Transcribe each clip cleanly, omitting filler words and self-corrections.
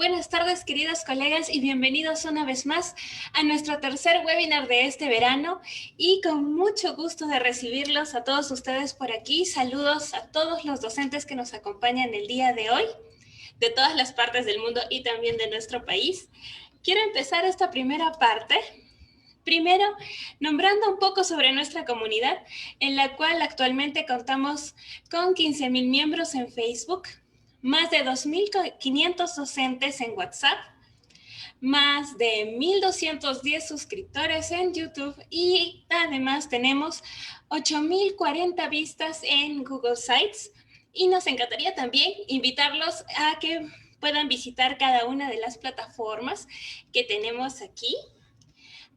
Buenas tardes, queridos colegas, y bienvenidos una vez más a nuestro tercer webinar de este verano. Y con mucho gusto de recibirlos a todos ustedes por aquí. Saludos a todos los docentes que nos acompañan el día de hoy, de todas las partes del mundo y también de nuestro país. Quiero empezar esta primera parte, primero nombrando un poco sobre nuestra comunidad, en la cual actualmente contamos con 15,000 miembros en Facebook, más de 2,500 docentes en WhatsApp, más de 1,210 suscriptores en YouTube y además tenemos 8,040 vistas en Google Sites. Y nos encantaría también invitarlos a que puedan visitar cada una de las plataformas que tenemos aquí.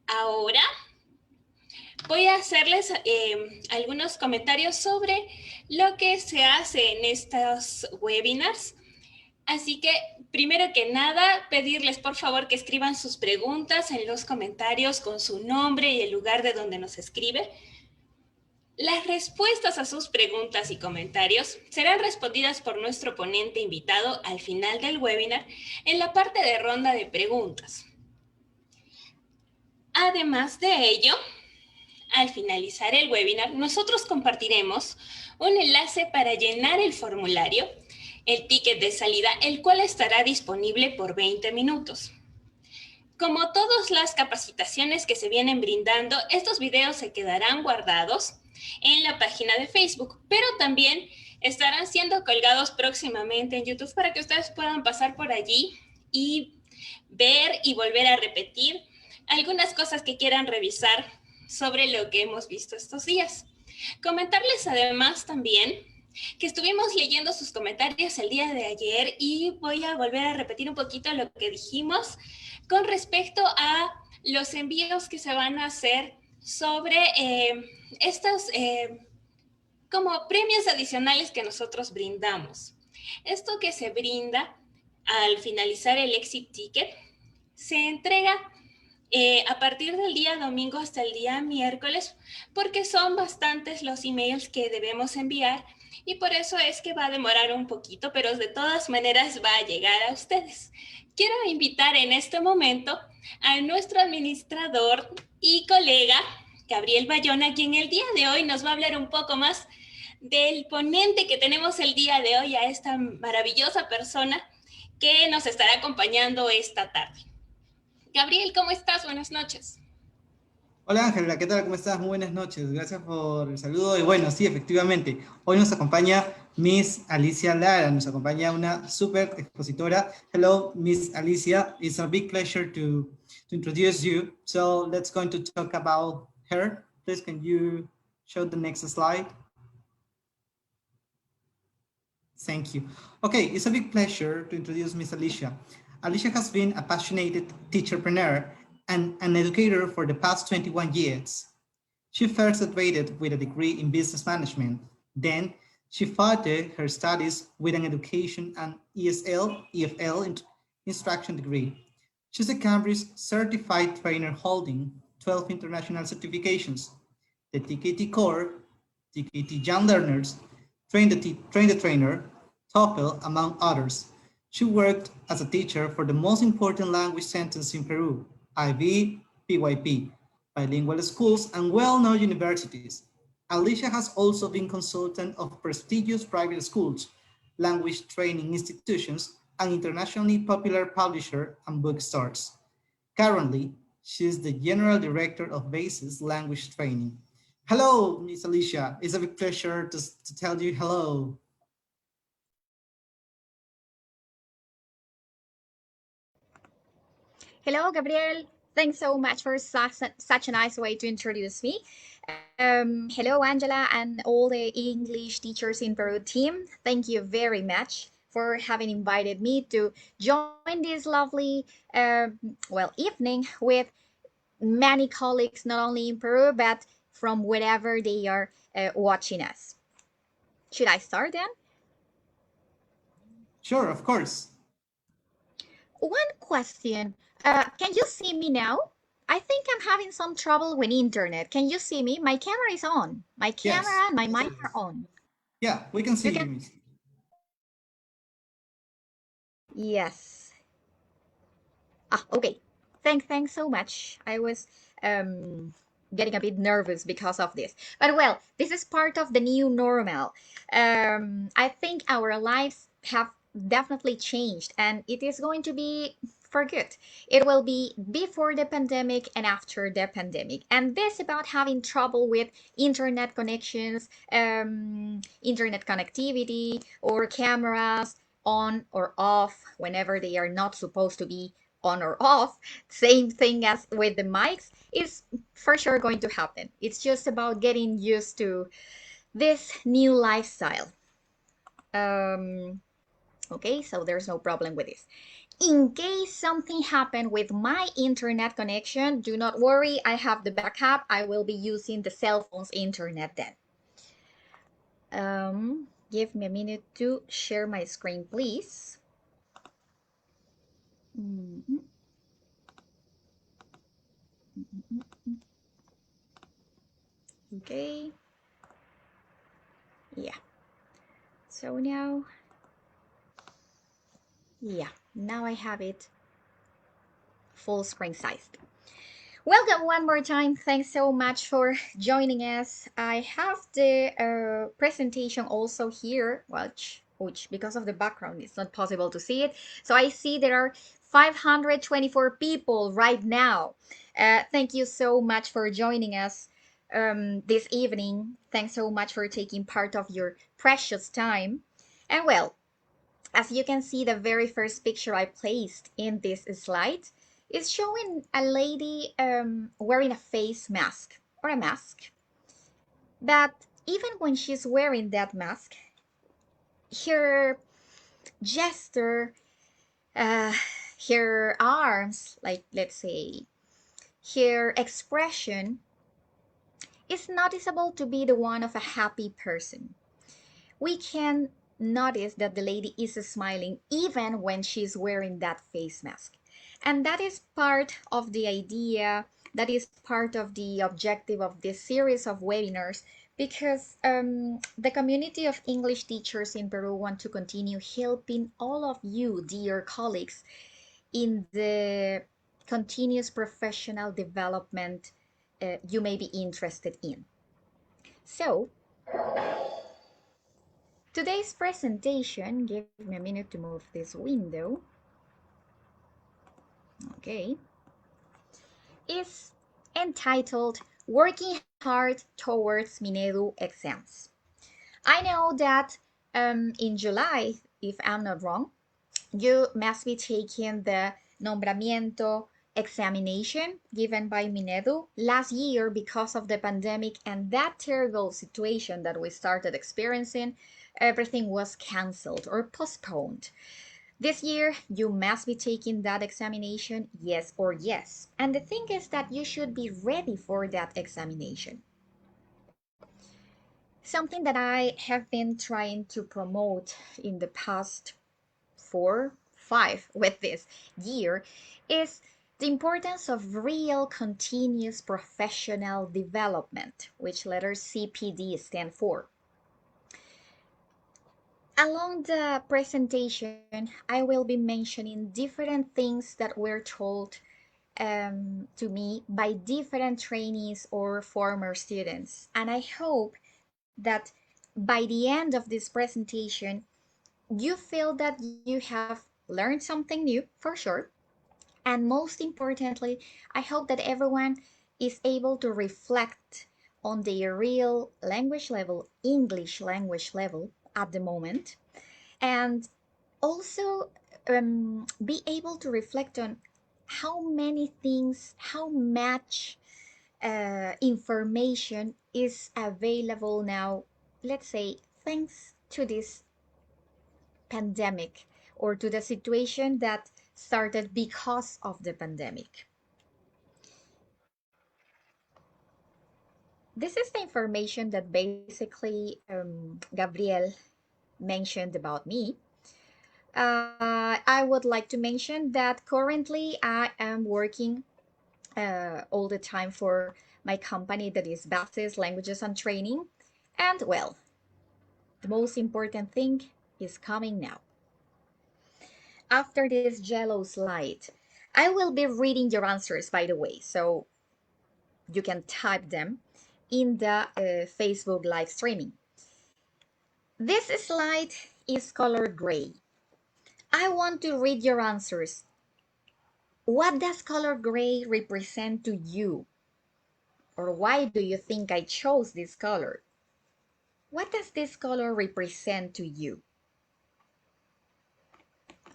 Ahora voy a hacerles algunos comentarios sobre lo que se hace en estos webinars. Así que, primero que nada, pedirles por favor que escriban sus preguntas en los comentarios con su nombre y el lugar de donde nos escribe. Las respuestas a sus preguntas y comentarios serán respondidas por nuestro ponente invitado al final del webinar en la parte de ronda de preguntas. Además de ello, al finalizar el webinar, nosotros compartiremos un enlace para llenar el formulario, el ticket de salida, el cual estará disponible por 20 minutos. Como todas las capacitaciones que se vienen brindando, estos videos se quedarán guardados en la página de Facebook, pero también estarán siendo colgados próximamente en YouTube para que ustedes puedan pasar por allí y ver y volver a repetir algunas cosas que quieran revisar sobre lo que hemos visto estos días. Comentarles además también que estuvimos leyendo sus comentarios el día de ayer y voy a volver a repetir un poquito lo que dijimos con respecto a los envíos que se van a hacer sobre estos como premios adicionales que nosotros brindamos. Esto que se brinda al finalizar el Exit Ticket se entrega a partir del día domingo hasta el día miércoles, porque son bastantes los emails que debemos enviar y por eso es que va a demorar un poquito, pero de todas maneras va a llegar a ustedes. Quiero invitar en este momento a nuestro administrador y colega, Gabriel Bayona, quien el día de hoy nos va a hablar un poco más del ponente que tenemos el día de hoy, a esta maravillosa persona que nos estará acompañando esta tarde. Gabriel, ¿cómo estás? Buenas noches. Hola Ángela, ¿qué tal? ¿Cómo estás? Muy buenas noches. Gracias por el saludo. Y bueno, sí, efectivamente, hoy nos acompaña Miss Alicia Lara, nos acompaña una súper expositora. Hello, Miss Alicia. It's a big pleasure to introduce you. So let's going to talk about her. Please, can you show the next slide? Thank you. Okay, it's a big pleasure to introduce Miss Alicia. Alicia has been a passionate teacherpreneur and an educator for the past 21 years. She first graduated with a degree in business management. Then she furthered her studies with an education and EFL instruction degree. She's a Cambridge certified trainer holding 12 international certifications, the Tkt Core, Tkt Young Learners, Train the Trainer, TOEFL, among others. She worked as a teacher for the most important language centers in Peru, IB, PYP, bilingual schools, and well-known universities. Alicia has also been consultant of prestigious private schools, language training institutions, and internationally popular publisher and bookstores. Currently, she is the General Director of BASIS Language Training. Hello, Ms. Alicia. It's a big pleasure to tell you hello. Hello, Gabriel. Thanks so much for such a nice way to introduce me. Hello, Angela, and all the English teachers in Peru team. Thank you very much for having invited me to join this lovely, evening with many colleagues, not only in Peru, but from wherever they are watching us. Should I start then? Sure, of course. One question. Can you see me now? I think I'm having some trouble with internet. Can you see me? My camera is on. My camera and my mic are on. Yeah, we can see you. Yes. Okay. Thanks so much. I was getting a bit nervous because of this. But well, this is part of the new normal. I think our lives have definitely changed, and it is going to be for good. It will be before the pandemic and after the pandemic. And this about having trouble with internet connections, internet connectivity, or cameras on or off whenever they are not supposed to be on or off, same thing as with the mics, is for sure going to happen. It's just about getting used to this new lifestyle. Okay, so there's no problem with this. In case something happened with my internet connection, do not worry, I have the backup. I will be using the cell phone's internet then. Give me a minute to share my screen, please. Okay. Yeah. So now I have it full screen sized. Welcome one more time. Thanks so much for joining us. I have the presentation also here, which because of the background, it's not possible to see it. So I see there are 524 people right now. Thank you so much for joining us this evening. Thanks so much for taking part of your precious time. And well, as you can see, the very first picture I placed in this slide is showing a lady wearing a face mask or a mask. But even when she's wearing that mask, her gesture, her arms, like let's say, her expression is noticeable to be the one of a happy person. We can notice that the lady is smiling even when she's wearing that face mask. And that is part of the idea, that is part of the objective of this series of webinars, because the community of English teachers in Peru want to continue helping all of you, dear colleagues, in the continuous professional development you may be interested in. So, today's presentation, give me a minute to move this window, okay, is entitled Working Hard Towards Minedu Exams. I know that in July, if I'm not wrong, you must be taking the nombramiento examination given by Minedu. Last year, because of the pandemic and that terrible situation that we started experiencing, everything was canceled or postponed. This year, you must be taking that examination, yes or yes. And the thing is that you should be ready for that examination. Something that I have been trying to promote in the past 4, 5 with this year is the importance of real continuous professional development, which letter CPD stand for. Along the presentation, I will be mentioning different things that were told to me by different trainees or former students. And I hope that by the end of this presentation, you feel that you have learned something new for sure. And most importantly, I hope that everyone is able to reflect on their real language level, English language level at the moment, and also be able to reflect on how many things, how much information is available now, let's say, thanks to this pandemic or to the situation that started because of the pandemic. This is the information that basically Gabriel mentioned about me. I would like to mention that currently I am working all the time for my company that is Bases, Languages and Training. And well, the most important thing is coming now. After this yellow slide, I will be reading your answers, by the way, so you can type them in the Facebook live streaming. This slide is color gray. I want to read your answers. What does color gray represent to you? Or why do you think I chose this color? What does this color represent to you?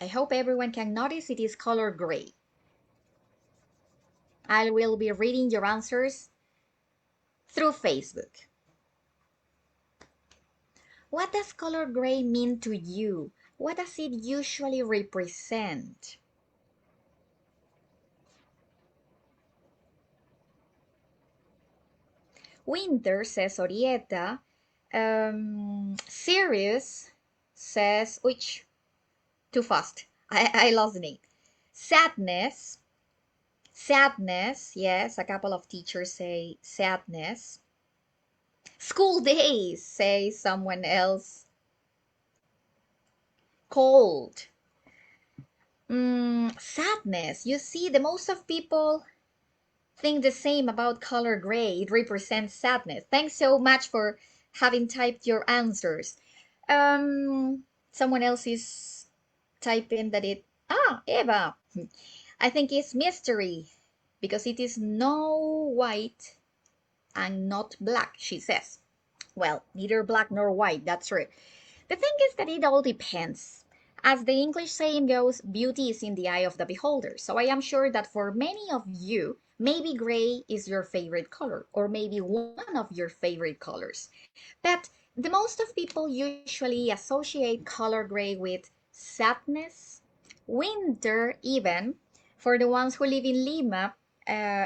I hope everyone can notice it is color gray. I will be reading your answers through Facebook. What does color gray mean to you? What does it usually represent? Winter, says Orieta. Serious, says, which, too fast. I lost the name. Sadness, yes, a couple of teachers say sadness. School days, say someone else. Cold. Sadness. You see, the most of people think the same about color gray. It represents sadness. Thanks so much for having typed your answers. Someone else is typing that Eva. I think it's mystery because it is no white and not black, she says. Well, neither black nor white, that's right. The thing is that it all depends. As the English saying goes, beauty is in the eye of the beholder. So I am sure that for many of you, maybe gray is your favorite color, or maybe one of your favorite colors. But the most of people usually associate color gray with sadness, winter even. For the ones who live in Lima,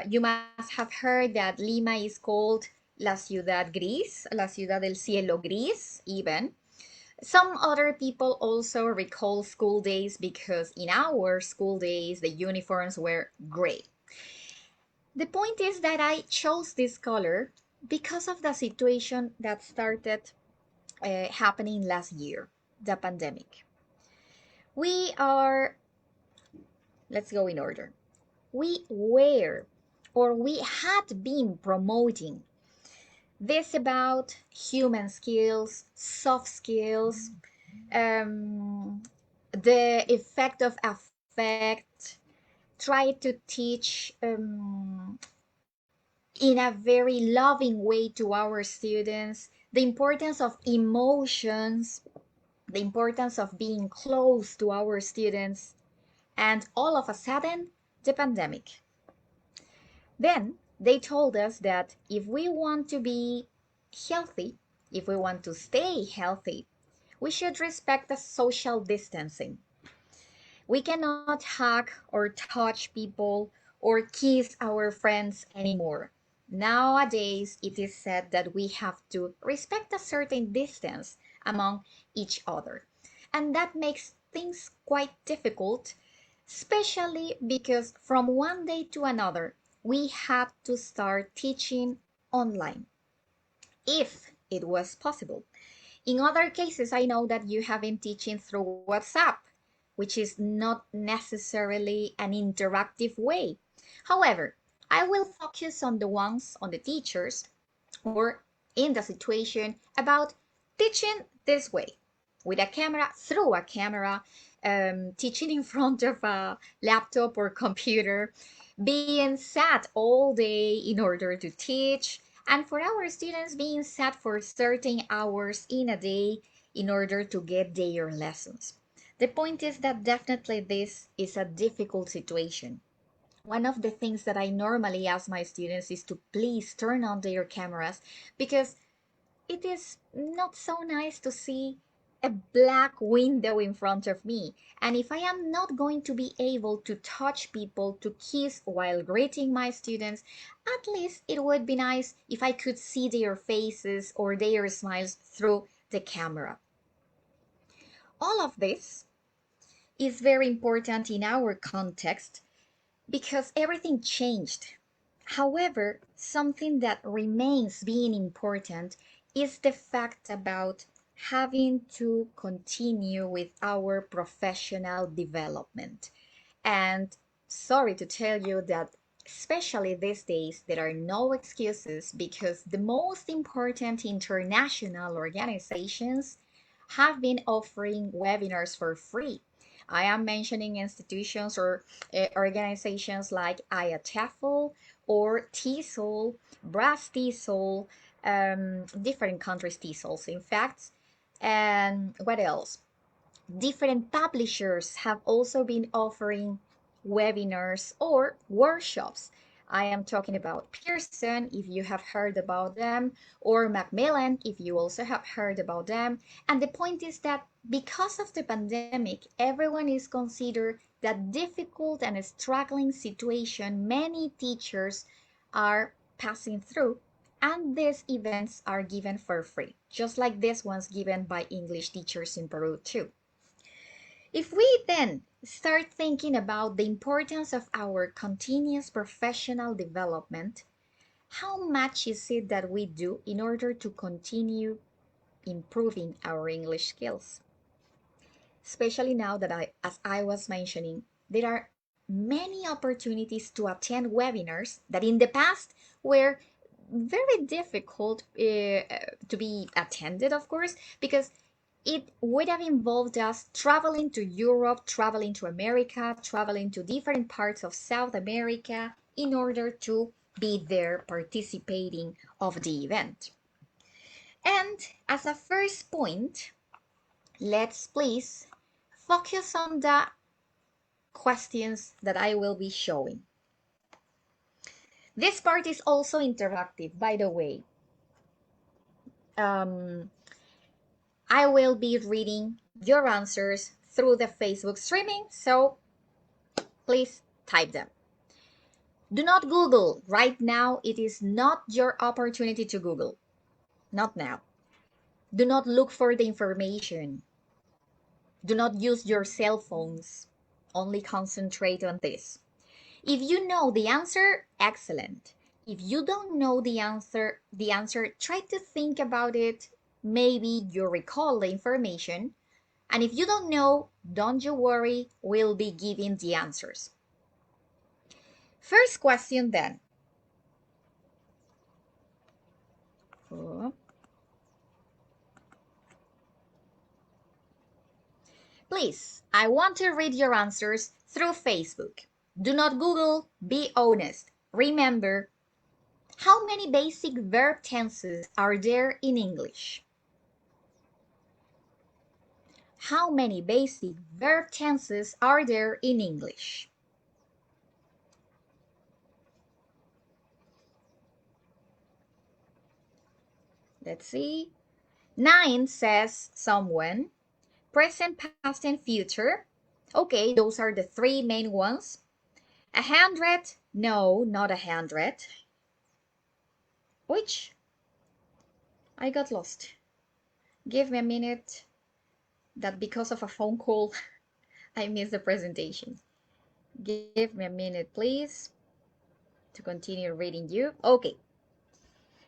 you must have heard that Lima is called La Ciudad Gris, La Ciudad del Cielo Gris even. Some other people also recall school days because in our school days the uniforms were gray. The point is that I chose this color because of the situation that started happening last year, the pandemic. Let's go in order. We had been promoting this about human skills, soft skills, the effect of affect, try to teach in a very loving way to our students, the importance of emotions, the importance of being close to our students, and all of a sudden, the pandemic. Then they told us that if we want to be healthy, if we want to stay healthy, we should respect the social distancing. We cannot hug or touch people or kiss our friends anymore. Nowadays, it is said that we have to respect a certain distance among each other. And that makes things quite difficult, especially because from one day to another, we had to start teaching online, if it was possible. In other cases, I know that you have been teaching through WhatsApp, which is not necessarily an interactive way. However, I will focus on the teachers, or in the situation about teaching this way, with a camera, through a camera, teaching in front of a laptop or computer, being sat all day in order to teach, and for our students being sat for certain hours in a day in order to get their lessons. The point is that definitely this is a difficult situation. One of the things that I normally ask my students is to please turn on their cameras, because it is not so nice to see a black window in front of me. And if I am not going to be able to touch people, to kiss while greeting my students, at least it would be nice if I could see their faces or their smiles through the camera. All of this is very important in our context because everything changed. However, something that remains being important is the fact about having to continue with our professional development and sorry to tell you that especially these days, there are no excuses because the most important international organizations have been offering webinars for free. I am mentioning institutions or organizations like IATEFL or TESOL, Brass TESOL, different countries TESOLs in fact. And what else? Different publishers have also been offering webinars or workshops. I am talking about Pearson, if you have heard about them, or Macmillan, if you also have heard about them. And the point is that because of the pandemic, everyone is considered that difficult and struggling situation many teachers are passing through. And these events are given for free, just like this one's given by English teachers in Peru too. If we then start thinking about the importance of our continuous professional development, how much is it that we do in order to continue improving our English skills? Especially now that as I was mentioning, there are many opportunities to attend webinars that in the past were very difficult to be attended, of course, because it would have involved us traveling to Europe, traveling to America, traveling to different parts of South America in order to be there participating of the event. And as a first point, let's please focus on the questions that I will be showing. This part is also interactive, by the way. I will be reading your answers through the Facebook streaming, so please type them. Do not Google. Right now, it is not your opportunity to Google. Not now. Do not look for the information. Do not use your cell phones. Only concentrate on this. If you know the answer, excellent. If you don't know the answer, try to think about it. Maybe you recall the information. And if you don't know, don't you worry, we'll be giving the answers. First question then. Please, I want to read your answers through Facebook. Do not Google, be honest. Remember, how many basic verb tenses are there in English? How many basic verb tenses are there in English? Let's see. 9 says someone. Present, past, and future. Okay, those are the three main ones. 100? No, not 100. Which? I got lost. Give me a minute. That because of a phone call, I missed the presentation. Give me a minute, please, to continue reading you. Okay.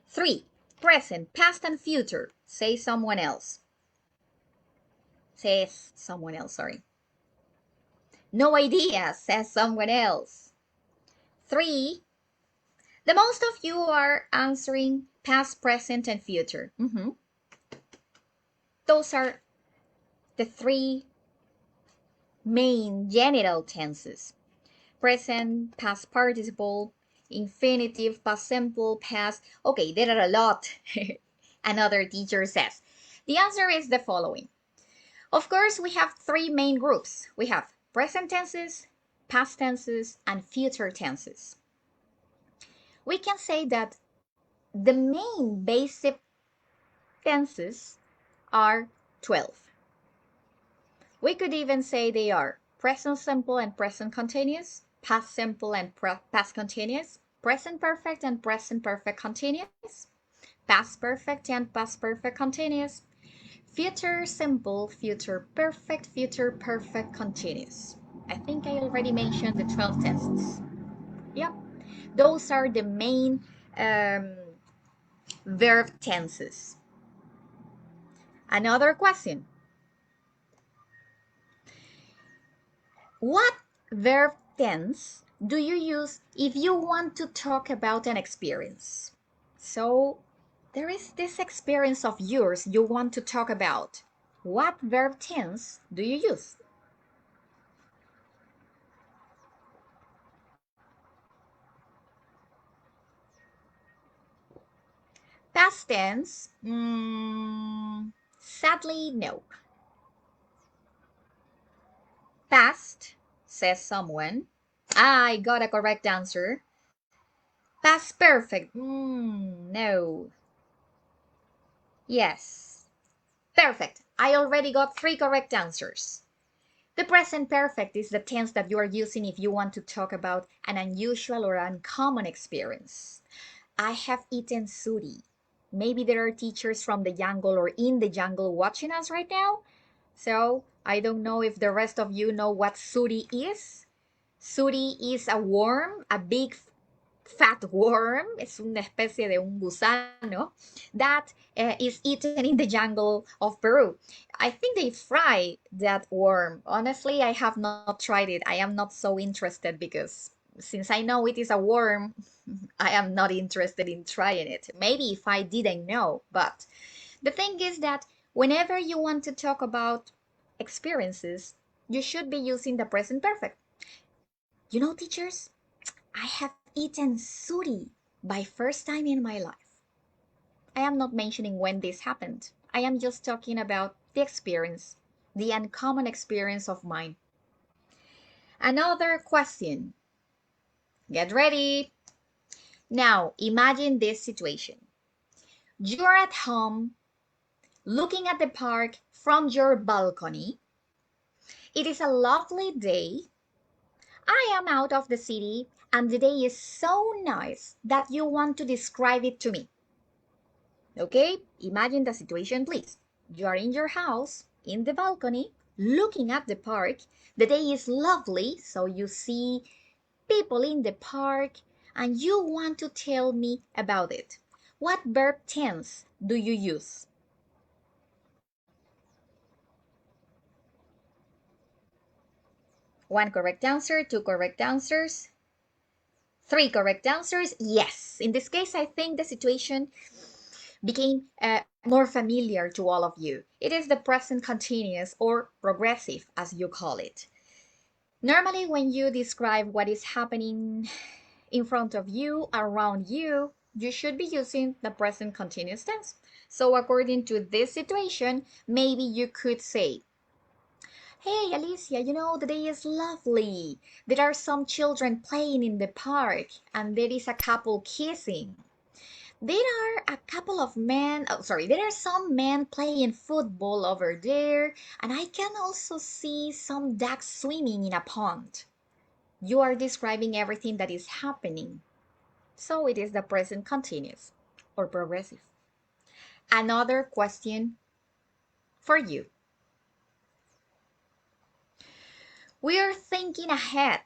3. Present, past, and future. Say someone else. Says someone else, sorry. No idea, says someone else. 3. The most of you are answering past, present, and future. Those are the three main genital tenses. Present, past participle, infinitive, past simple, past. Okay, there are a lot. Another teacher says. The answer is the following. Of course, we have three main groups. We have present tenses, past tenses, and future tenses. We can say that the main basic tenses are 12. We could even say they are present simple and present continuous, past simple and past continuous, present perfect and present perfect continuous, past perfect and past perfect continuous, future simple, future perfect continuous. I think I already mentioned the 12 tests. Yep, those are the main verb tenses. Another question. What verb tense do you use if you want to talk about an experience? So there is this experience of yours you want to talk about. What verb tense do you use? Past tense? Sadly, no. Past, says someone. I got a correct answer. Past perfect? No. Yes. Perfect. I already got 3 correct answers. The present perfect is the tense that you are using if you want to talk about an unusual or uncommon experience. I have eaten suri. Maybe there are teachers from the jungle or in the jungle watching us right now. So I don't know if the rest of you know what suri is. Suri is a worm, a big fat worm. Es una especie de un gusano that is eaten in the jungle of Peru. I think they fry that worm. Honestly, I have not tried it. I am not so interested because since I know it is a worm, I am not interested in trying it. Maybe if I didn't know, but the thing is that whenever you want to talk about experiences, you should be using the present perfect. You know, teachers, I have eaten suri by first time in my life. I am not mentioning when this happened. I am just talking about the experience, the uncommon experience of mine. Another question. Get ready. Now, imagine this situation. You're at home looking at the park from your balcony. It is a lovely day. I am out of the city and the day is so nice that you want to describe it to me. Okay, imagine the situation, please. You are in your house, in the balcony, looking at the park. The day is lovely, so you see people in the park, and you want to tell me about it. What verb tense do you use? One correct answer, 2 correct answers, 3 correct answers. Yes, in this case, I think the situation became more familiar to all of you. It is the present continuous or progressive, as you call it. Normally, when you describe what is happening in front of you, around you, you should be using the present continuous tense. So according to this situation, maybe you could say, hey, Alicia, you know, the day is lovely. There are some children playing in the park, and there is a couple kissing. There are a couple of men, there are some men playing football over there, and I can also see some ducks swimming in a pond. You are describing everything that is happening. So it is the present continuous or progressive. Another question for you. We are thinking ahead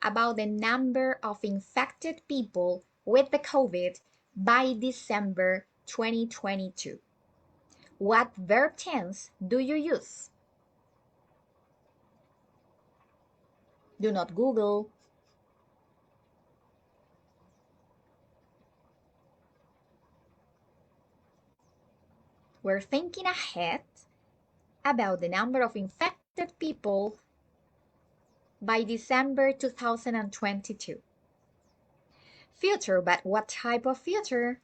about the number of infected people with the COVID by December 2022. What verb tense do you use? Do not Google. We're thinking ahead about the number of infected people by December 2022. Future, but what type of future?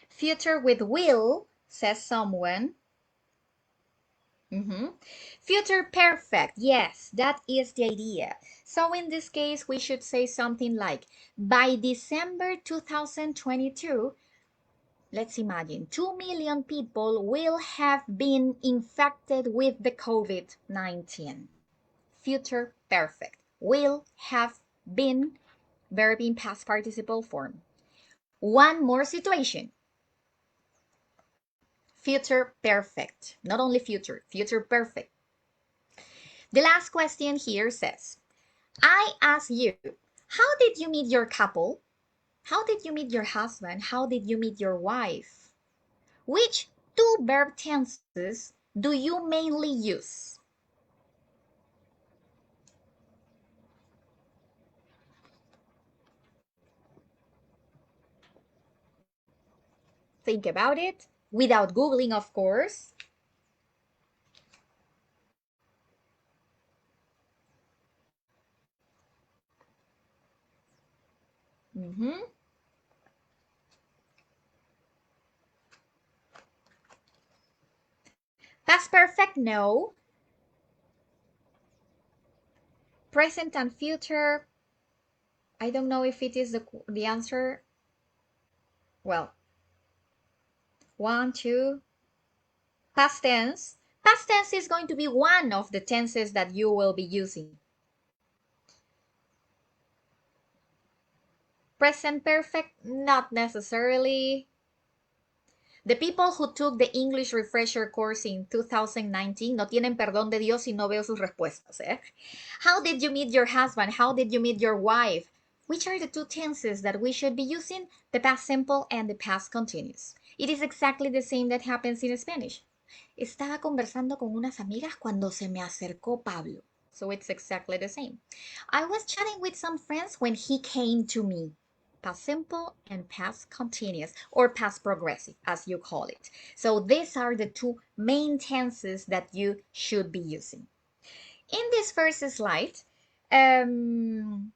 Future with will, says someone. Future perfect. Yes, that is the idea. So in this case, we should say something like, by December 2022, let's imagine 2 million people will have been infected with the COVID-19. Future perfect. Will have been, verb in past participle form. One more situation. Future perfect. Not only future, future perfect. The last question here says, I ask you, how did you meet your couple? How did you meet your husband? How did you meet your wife? Which two verb tenses do you mainly use? Think about it, without Googling, of course. Past perfect, no. Present and future, I don't know if it is the answer. Well, 1, 2. Past tense. Past tense is going to be one of the tenses that you will be using. Present perfect, not necessarily. The people who took the English refresher course in 2019 no tienen perdón de Dios si no veo sus respuestas. How did you meet your husband? How did you meet your wife? Which are the two tenses that we should be using? The past simple and the past continuous. It is exactly the same that happens in Spanish. Estaba conversando con unas amigas cuando se me acercó Pablo. So it's exactly the same. I was chatting with some friends when he came to me. Past simple and past continuous, or past progressive, as you call it. So these are the two main tenses that you should be using. In this first slide, you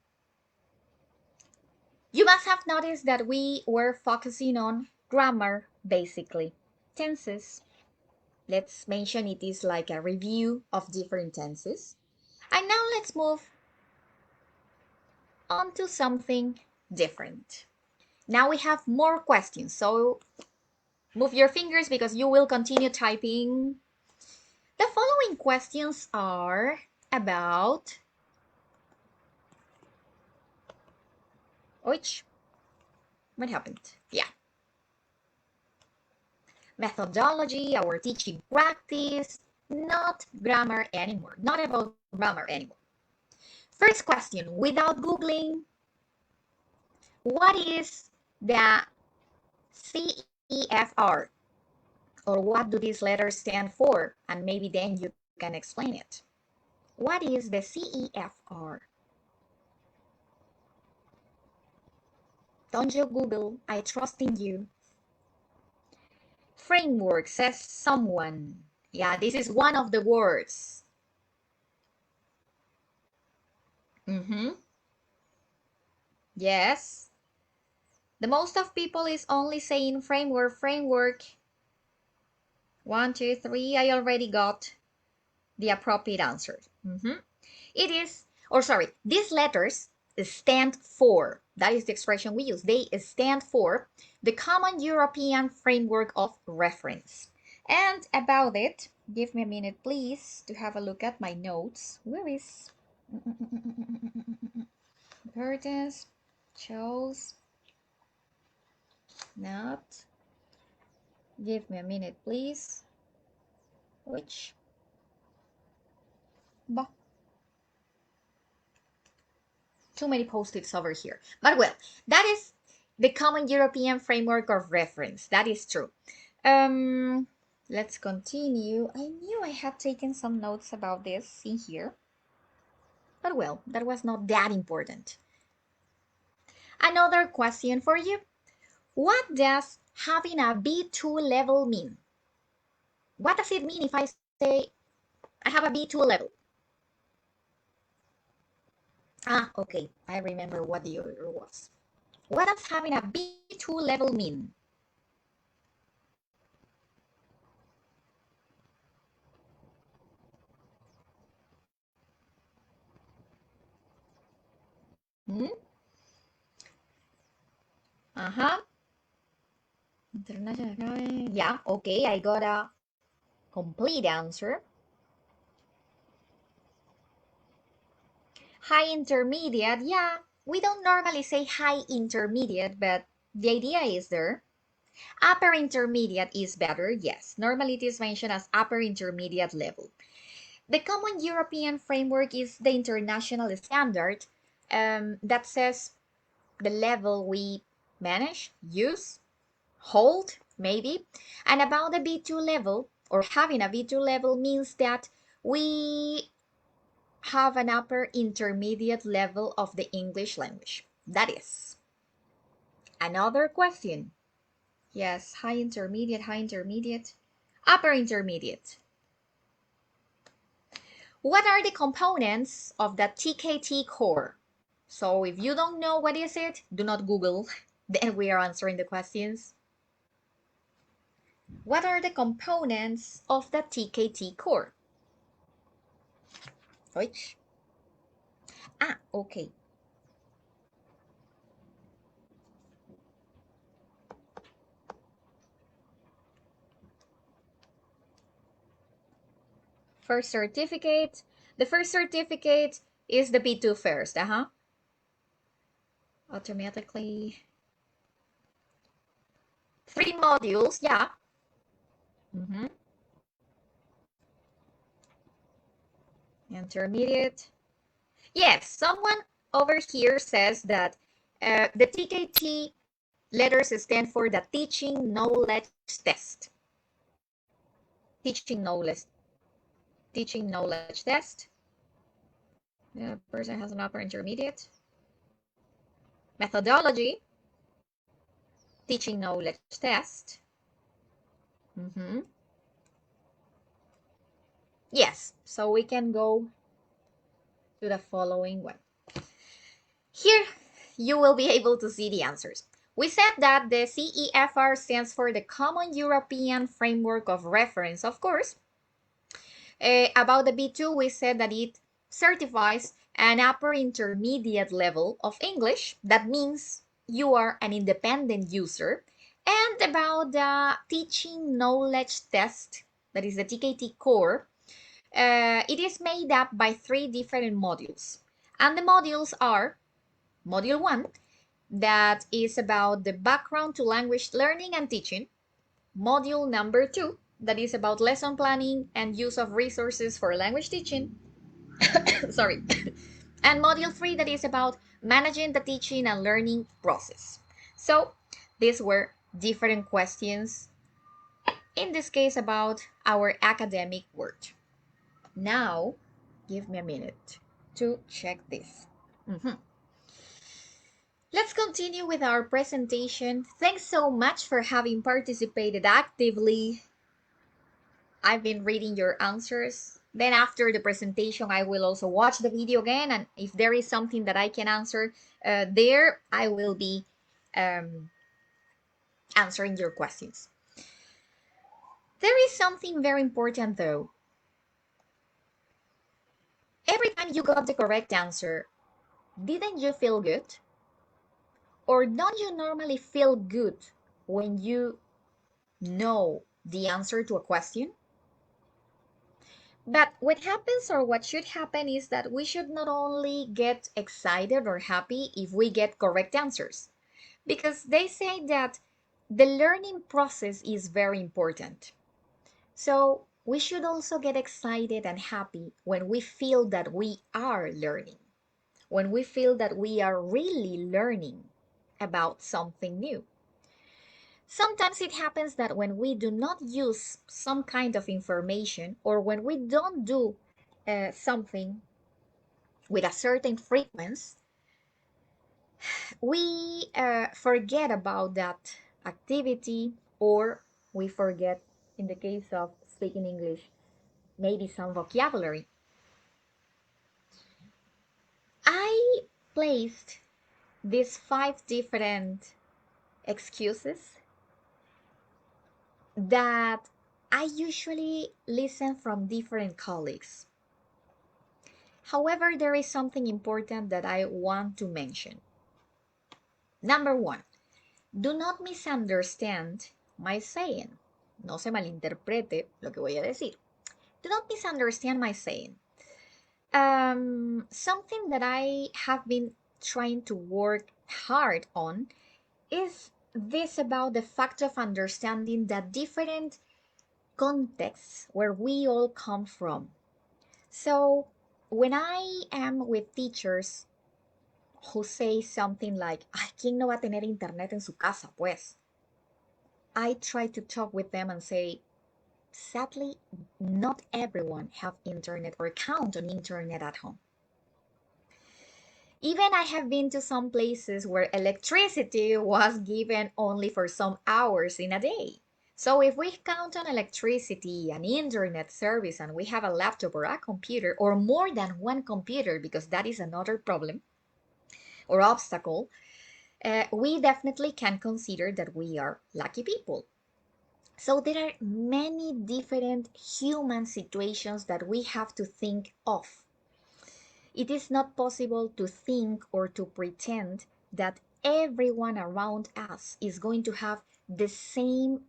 must have noticed that we were focusing on grammar, basically. Tenses, let's mention it is like a review of different tenses. And now let's move on to something different. Now we have more questions, so move your fingers because you will continue typing. The following questions are about which? What happened? Yeah. Methodology, our teaching practice, not grammar anymore. Not about grammar anymore. First question, without Googling, what is the CEFR? Or what do these letters stand for? And maybe then you can explain it. What is the CEFR? Don't you Google, I trust in you. Framework, says someone. Yeah, this is one of the words. Yes. The most of people is only saying framework. 1, 2, 3, I already got the appropriate answer. It is, or sorry, these letters stand for, that is the expression we use, they stand for the Common European Framework of Reference. And about it, give me a minute please to have a look at my notes. Where is Curtis chose not, give me a minute please. Which too many post-its over here. But well, that is the Common European Framework of Reference. That is true. Let's continue. I knew I had taken some notes about this in here. But well, that was not that important. Another question for you. What does having a B2 level mean? What does it mean if I say I have a B2 level? Ah, okay. I remember what the order was. What does having a B2 level mean? International. Yeah, okay, I got a complete answer. High intermediate, yeah, we don't normally say high intermediate, but the idea is there. Upper intermediate is better, yes. Normally it is mentioned as upper intermediate level. The Common European Framework is the international standard that says the level we manage, use, hold, maybe. And about the B2 level, or having a B2 level, means that we have an upper intermediate level of the English language. That is. Another question. Yes, high intermediate, upper intermediate. What are the components of the Tkt Core? So if you don't know what is it, do not Google. Then we are answering the questions. What are the components of the Tkt Core? Which? Okay. First certificate. The first certificate is the B2 first. Automatically. 3 modules, yeah. Intermediate. Yes, someone over here says that the Tkt letters stand for the Teaching Knowledge Test. Teaching Knowledge Test. The person has an upper intermediate. Methodology. Teaching Knowledge Test. Yes, so we can go to the following one. Here you will be able to see the answers. We said that the CEFR stands for the Common European Framework of Reference, of course. About the B2, we said that it certifies an upper intermediate level of English. That means you are an independent user. And about the Teaching Knowledge Test, that is the Tkt Core, it is made up by 3 different modules. And the modules are Module 1, that is about the background to language learning and teaching. Module number 2, that is about lesson planning and use of resources for language teaching. Sorry. And module 3, that is about managing the teaching and learning process. So these were different questions, in this case about our academic work. Now, give me a minute to check this. Let's continue with our presentation. Thanks so much for having participated actively. I've been reading your answers. Then after the presentation, I will also watch the video again. And if there is something that I can answer there, I will be answering your questions. There is something very important though. Every time you got the correct answer, didn't you feel good? Or don't you normally feel good when you know the answer to a question? But what happens, or what should happen, is that we should not only get excited or happy if we get correct answers, because they say that the learning process is very important. So we should also get excited and happy when we feel that we are learning, when we feel that we are really learning about something new. Sometimes it happens that when we do not use some kind of information, or when we don't do something with a certain frequency, we forget about that activity, or we forget, in the case of speaking English, maybe some vocabulary. I placed these 5 different excuses that I usually listen from different colleagues. However, there is something important that I want to mention. Number 1, do not misunderstand my saying. No se malinterprete lo que voy a decir. Do not misunderstand my saying. Something that I have been trying to work hard on is this about the fact of understanding the different contexts where we all come from. So when I am with teachers who say something like, "Ay, ¿quién no va a tener internet en su casa, pues?" I try to talk with them and say, sadly, not everyone have internet or count on internet at home. Even I have been to some places where electricity was given only for some hours in a day. So if we count on electricity and internet service and we have a laptop or a computer or more than one computer, because that is another problem or obstacle, we definitely can consider that we are lucky people. So there are many different human situations that we have to think of. It is not possible to think or to pretend that everyone around us is going to have the same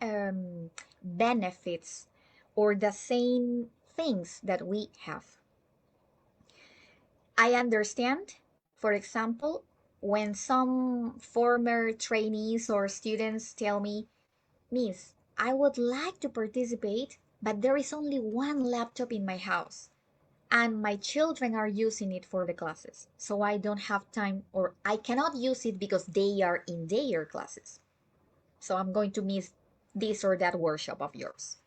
benefits or the same things that we have. I understand, for example, when some former trainees or students tell me, Miss, I would like to participate, but there is only one laptop in my house and my children are using it for the classes. So I don't have time or I cannot use it because they are in their classes. So I'm going to miss this or that workshop of yours.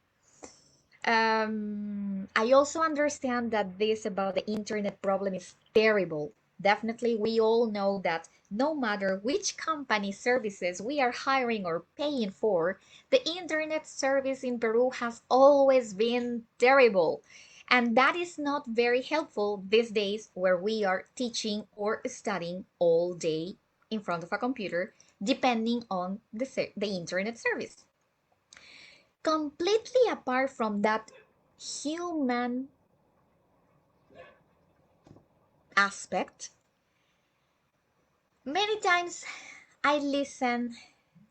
I also understand that this about the internet problem is terrible. Definitely, we all know that no matter which company services we are hiring or paying for, the internet service in Peru has always been terrible. And that is not very helpful these days where we are teaching or studying all day in front of a computer, depending on the internet service. Completely apart from that human aspect, many times I listen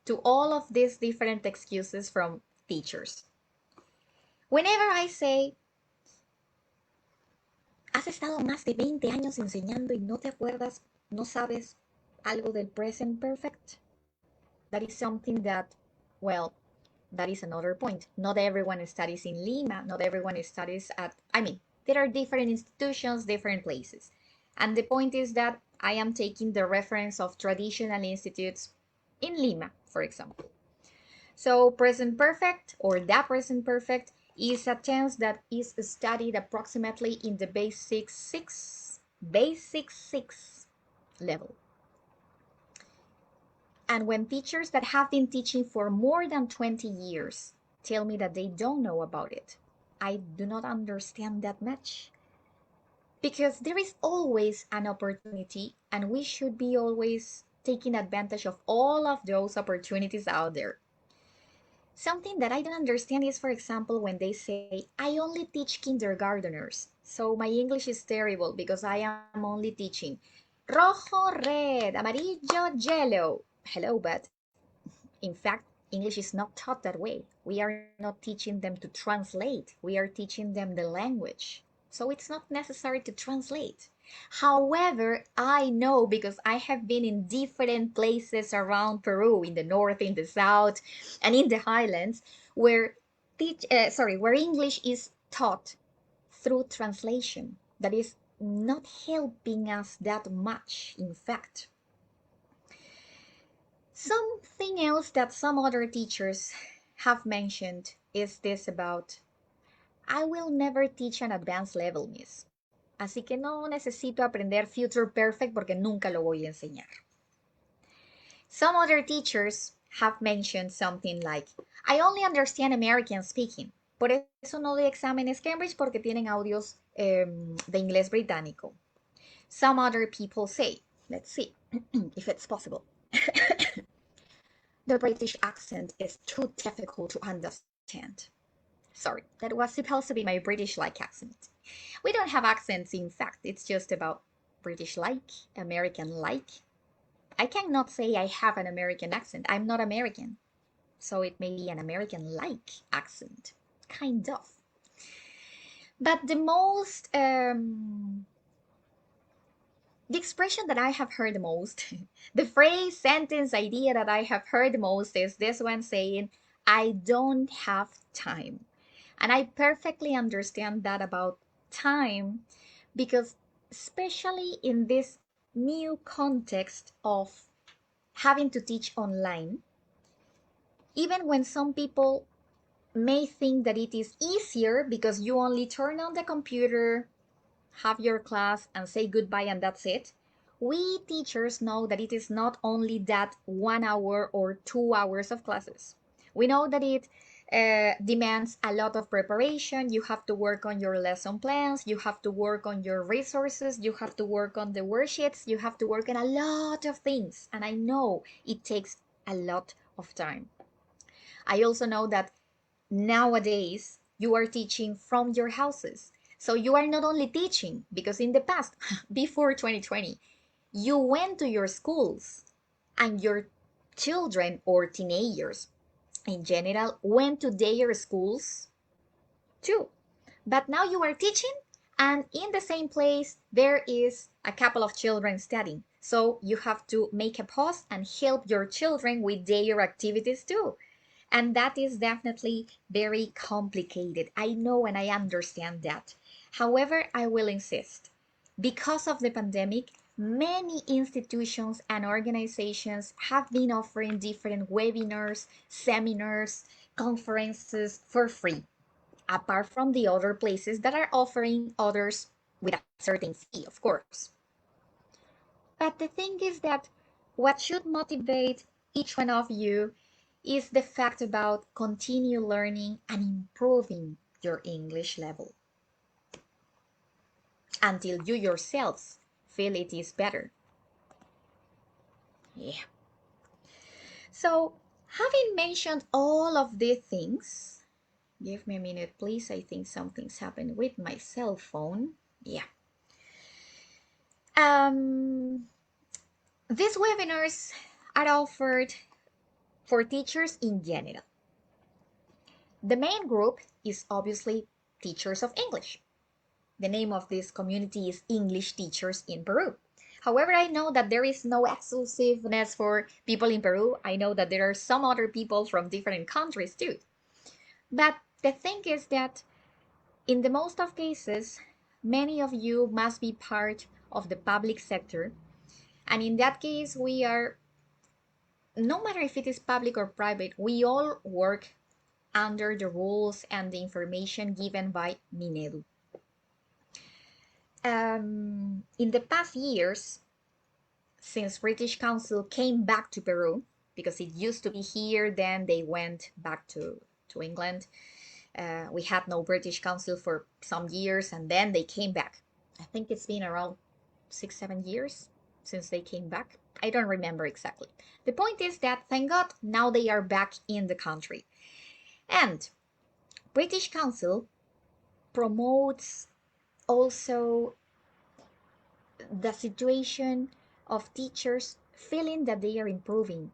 to all of these different excuses from teachers. Whenever I say, has estado más de 20 años enseñando y no te acuerdas, no sabes algo del present perfect, that is something that, well, that is another point. Not everyone studies in Lima, not everyone studies there are different institutions, different places. And the point is that I am taking the reference of traditional institutes in Lima, for example. So present perfect or that present perfect is a tense that is studied approximately in the basic six level. And when teachers that have been teaching for more than 20 years tell me that they don't know about it, I do not understand that much. Because there is always an opportunity, and we should be always taking advantage of all of those opportunities out there. Something that I don't understand is, for example, when they say, I only teach kindergarteners. So my English is terrible because I am only teaching rojo, red, amarillo, yellow. Hello, but in fact, English is not taught that way. We are not teaching them to translate. We are teaching them the language. So it's not necessary to translate. However, I know because I have been in different places around Peru, in the north, in the south, and in the highlands, where where English is taught through translation. That is not helping us that much, in fact. Something else that some other teachers have mentioned is this about, I will never teach an advanced level, miss. Así que no necesito aprender Future Perfect porque nunca lo voy a enseñar. Some other teachers have mentioned something like, I only understand American speaking. Por eso no doy exámenes Cambridge porque tienen audios de inglés británico. Some other people say, let's see if it's possible. The British accent is too difficult to understand. Sorry, that was supposed to be my British-like accent. We don't have accents, in fact, it's just about British-like, American-like. I cannot say I have an American accent. I'm not American. So it may be an American-like accent, kind of. But the most, the expression that I have heard the most, the phrase, sentence, idea that I have heard the most is this one saying, I don't have time. And I perfectly understand that about time because, especially in this new context of having to teach online, Even when some people may think that it is easier because you only turn on the computer, have your class, and say goodbye, and that's it. We teachers know that it is not only that 1 hour or 2 hours of classes. We know that it demands a lot of preparation. You have to work on your lesson plans, you have to work on your resources, you have to work on the worksheets, you have to work on a lot of things. And I know it takes a lot of time. I also know that nowadays you are teaching from your houses. So you are not only teaching, because in the past, before 2020, you went to your schools and your children or teenagers in general went to their schools too. But now you are teaching, and in the same place, there is a couple of children studying. So you have to make a pause and help your children with their activities too. And that is definitely very complicated. I know and I understand that. However, I will insist, because of the pandemic, many institutions and organizations have been offering different webinars, seminars, conferences for free, apart from the other places that are offering others with a certain fee, of course. But the thing is that what should motivate each one of you is the fact about continue learning and improving your English level until you yourselves feel it is better. Yeah. So, having mentioned all of these things, give me a minute, please. I think something's happened with my cell phone. Yeah. These webinars are offered for teachers in general. The main group is obviously teachers of English. The name of this community is English Teachers in Peru. However, I know that there is no exclusiveness for people in Peru. I know that there are some other people from different countries too. But the thing is that in the most of cases, many of you must be part of the public sector. And in that case, we are, no matter if it is public or private, we all work under the rules and the information given by minedu. In the past years, since British Council came back to Peru, because it used to be here, then they went back to England. We had no British Council for some years, and then they came back. I think it's been around 6-7 years since they came back. I don't remember exactly. The point is that, thank God, now they are back in the country. And British Council promotes also the situation of teachers feeling that they are improving.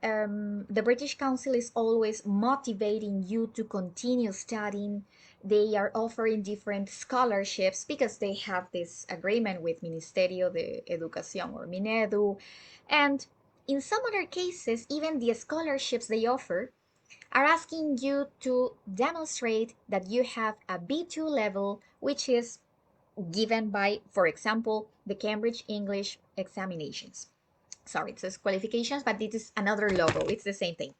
The British Council is always motivating you to continue studying. They are offering different scholarships because they have this agreement with Ministerio de Educación or Minedu. And in some other cases, even the scholarships they offer are asking you to demonstrate that you have a B2 level, which is given by, for example, the Cambridge English examinations. Sorry, it says qualifications, but it is another logo. It's the same thing.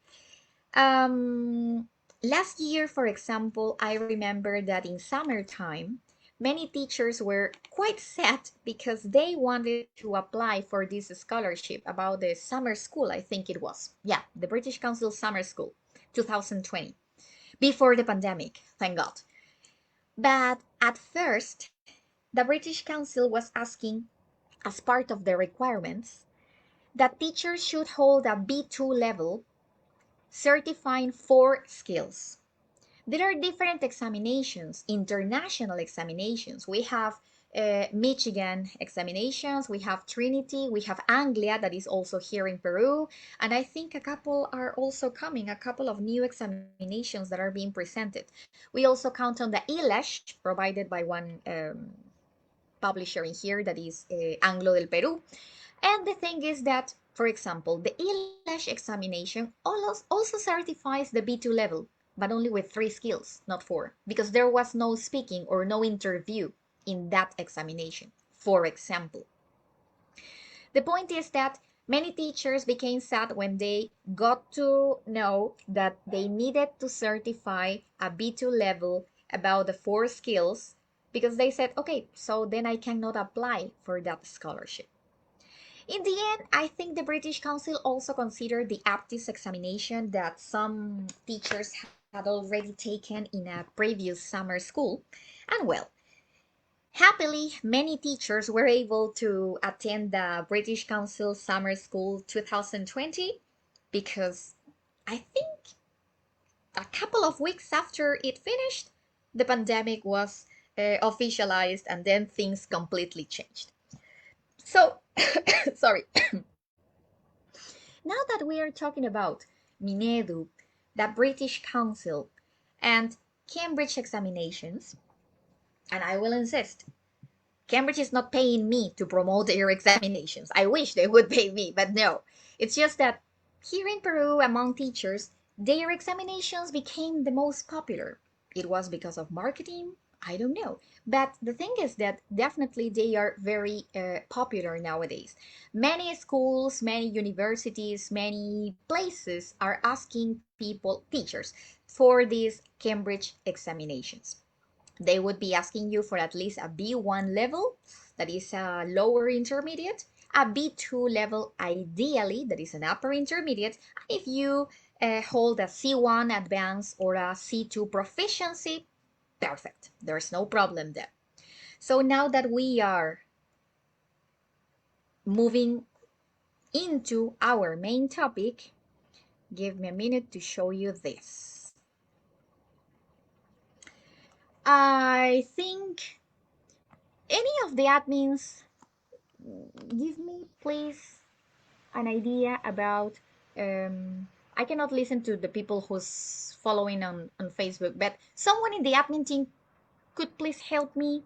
Last year, for example, I remember that in summertime, many teachers were quite sad because they wanted to apply for this scholarship about the summer school, I think it was. Yeah, the British Council Summer School, 2020, before the pandemic, thank God. But at first, the British Council was asking, as part of the requirements, that teachers should hold a B2 level, certifying 4 skills. There are different examinations, international examinations. We have Michigan examinations, we have Trinity, we have Anglia, that is also here in Peru, and I think a couple are also coming, a couple of new examinations that are being presented. We also count on the ELASH, provided by one publisher in here, that is Anglo del Peru. And the thing is that, for example, the ELASH examination also certifies the B2 level, but only with 3 skills, not 4, because there was no speaking or no interview in that examination, for example. The point is that Many teachers became sad when they got to know that they needed to certify a B2 level about the 4 skills because they said, okay, so then I cannot apply for that scholarship. In the end, I think the British Council also considered the aptitude examination that some teachers had already taken in a previous summer school. And well, happily, many teachers were able to attend the British Council Summer School 2020 because I think a couple of weeks after it finished, the pandemic was officialized and then things completely changed. So, sorry. Now that we are talking about minedu, the British Council, and Cambridge examinations, and I will insist, Cambridge is not paying me to promote their examinations. I wish they would pay me, but no. It's just that here in Peru, among teachers, their examinations became the most popular. It was because of marketing? I don't know. But the thing is that definitely they are very popular nowadays. Many schools, many universities, many places are asking people, teachers, for these Cambridge examinations. They would be asking you for at least a B1 level, that is a lower intermediate, a B2 level, ideally, that is an upper intermediate. If you hold a C1 advanced or a C2 proficiency, perfect. There's no problem there. So now that we are moving into our main topic, give me a minute to show you this. I think any of the admins give me please an idea about I cannot listen to the people who's following on Facebook, but someone in the admin team could please help me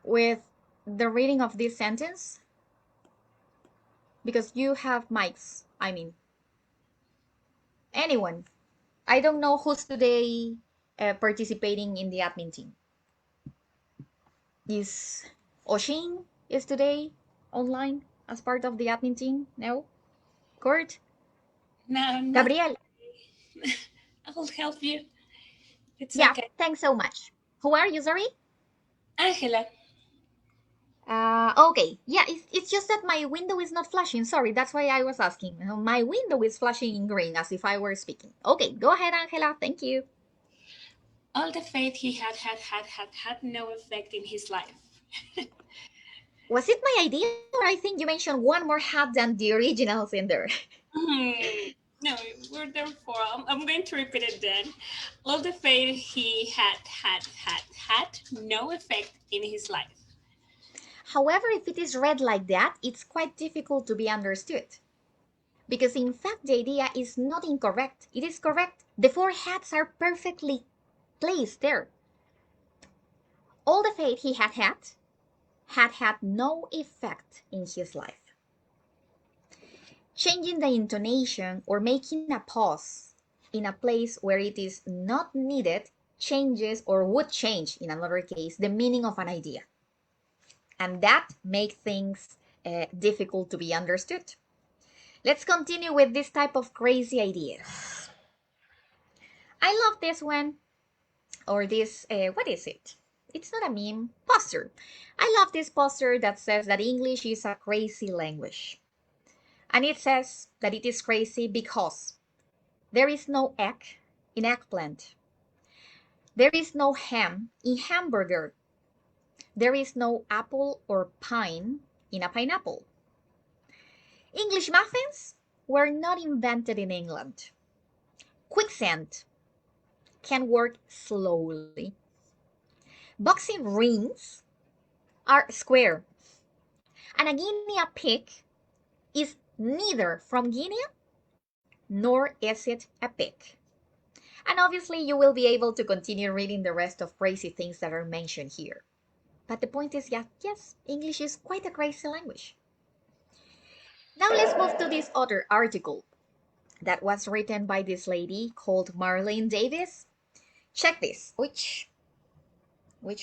with the reading of this sentence because you have mics. I mean, anyone. I don't know who's today participating in the admin team. Is Oshin is today online as part of the admin team? No? Kurt? No, no. Gabriel? I will help you. It's Yeah, okay. thanks so much. Who are you, sorry? Angela. Okay. Yeah, it's just that my window is not flashing. Sorry, that's why I was asking. My window is flashing in green as if I were speaking. Okay, go ahead, Angela. Thank you. All the faith he had no effect in his life. Was it my idea, or I think you mentioned one more hat than the originals in there? No, we're there for. I'm going to repeat it then. All the faith he had no effect in his life. However, if it is read like that, it's quite difficult to be understood. Because in fact, the idea is not incorrect. It is correct. The 4 hats are perfectly placed there. All the faith he had no effect in his life. Changing the intonation or making a pause in a place where it is not needed changes or would change, in another case, the meaning of an idea. And that makes things difficult to be understood. Let's continue with this type of crazy ideas. I love this one, or this, what is it? It's not a meme, poster. I love this poster that says that English is a crazy language. And it says that it is crazy because there is no egg in eggplant. There is no ham in hamburger. There is no apple or pine in a pineapple. English muffins were not invented in England. Quicksand can work slowly. Boxing rings are square. And a guinea pig is neither from Guinea nor is it a pig. And obviously, you will be able to continue reading the rest of crazy things that are mentioned here. But the point is, yeah, yes, English is quite a crazy language. Now let's move to this other article that was written by this lady called Marlene Davis. Check this. Which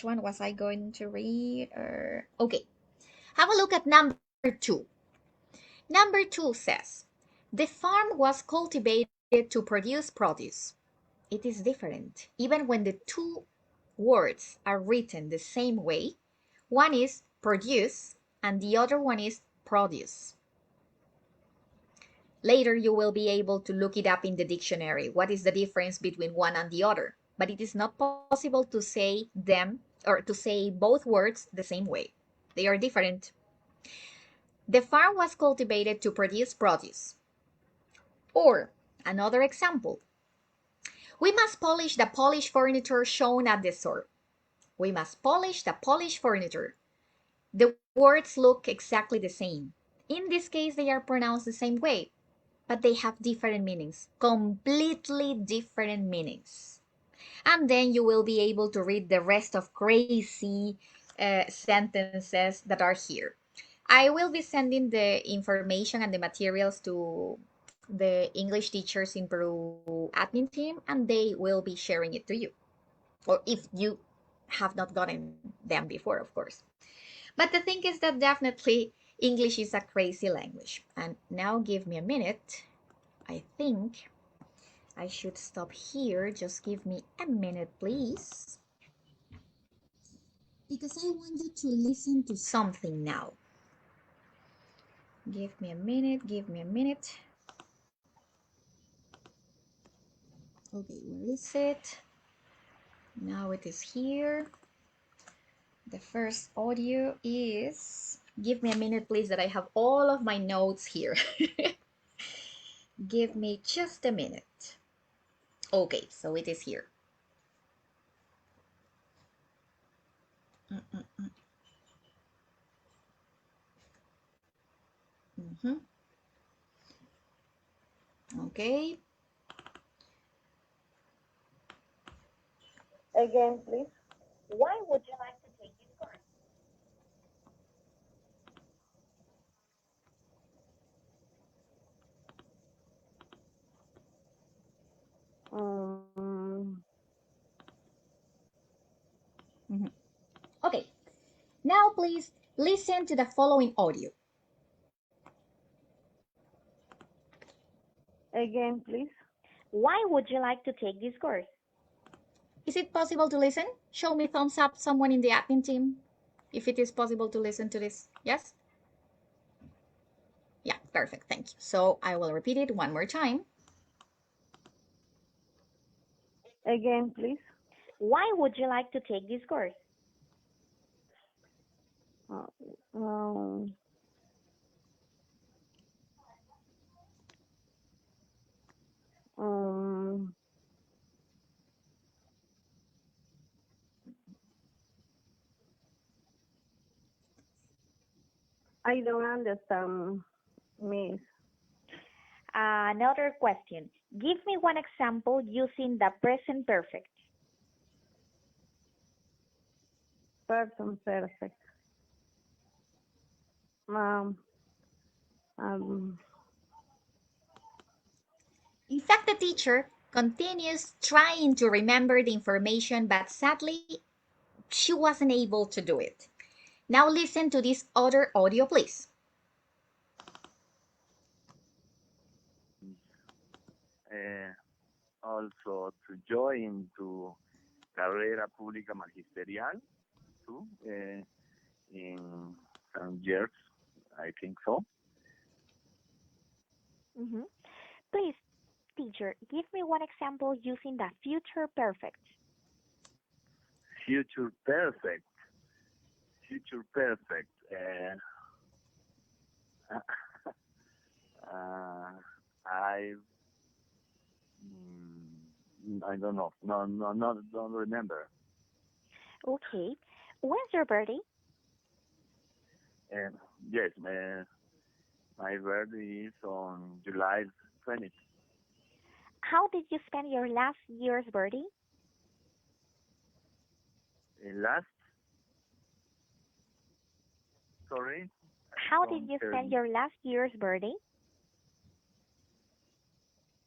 one was I going to read? Okay. Have a look at number 2. Number 2 says, the farm was cultivated to produce produce. It is different. Even when the two words are written the same way, one is produce and the other one is produce. Later you will be able to look it up in the dictionary. What is the difference between one and the other? But it is not possible to say them or to say both words the same way. They are different. The farm was cultivated to produce produce. Or another example. We must polish the polished furniture shown at the store. We must polish the polished furniture. The words look exactly the same. In this case, they are pronounced the same way, but they have different meanings, completely different meanings. And then you will be able to read the rest of crazy sentences that are here. I will be sending the information and the materials to the English teachers in Peru admin team, and they will be sharing it to you. Or if you have not gotten them before, of course. But the thing is that definitely English is a crazy language. And now give me a minute. I think I should stop here. Just give me a minute, please. Because I want you to listen to something now. Give me a minute, give me a minute. Okay, where is it? Now it is here. The first audio is... Give me a minute, please, that I have all of my notes here. Give me just a minute. Okay, so it is here. Okay. Again, please. Why would you like to take this course? Okay, now please listen to the following audio. Again, please. Why would you like to take this course? Is it possible to listen? Show me thumbs up, someone in the admin team, if it is possible to listen to this. Yes? Yeah, perfect, thank you. So I will repeat it one more time. Again, please. Why would you like to take this course? I don't understand, Miss. Another question. Give me one example using the present perfect. Present perfect. In fact, the teacher continues trying to remember the information, but sadly, she wasn't able to do it. Now listen to this other audio, please. Also to join to carrera pública magisterial too, in some years, I think so. Please, teacher, give me one example using the future perfect. Future perfect. Future perfect. I don't know. No, don't remember. Okay. When's your birthday? Yes, my birthday is on July 20th. How did you spend your last year's birthday? Last? Sorry? How did you spend your last year's birthday?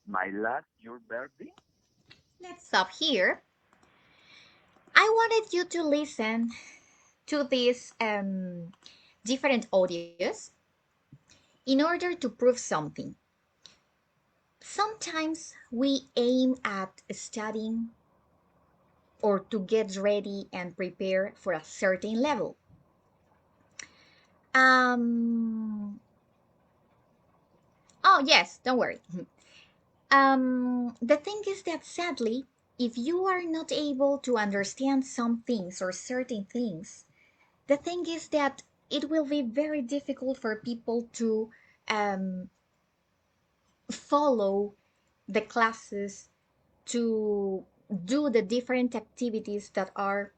My last year's birthday? Let's stop here. I wanted you to listen to these different audios. in order to prove something. Sometimes we aim at studying or to get ready and prepare for a certain level. Oh, yes, don't worry. The thing is that sadly, if you are not able to understand some things or certain things, the thing is that it will be very difficult for people to follow the classes, to do the different activities that are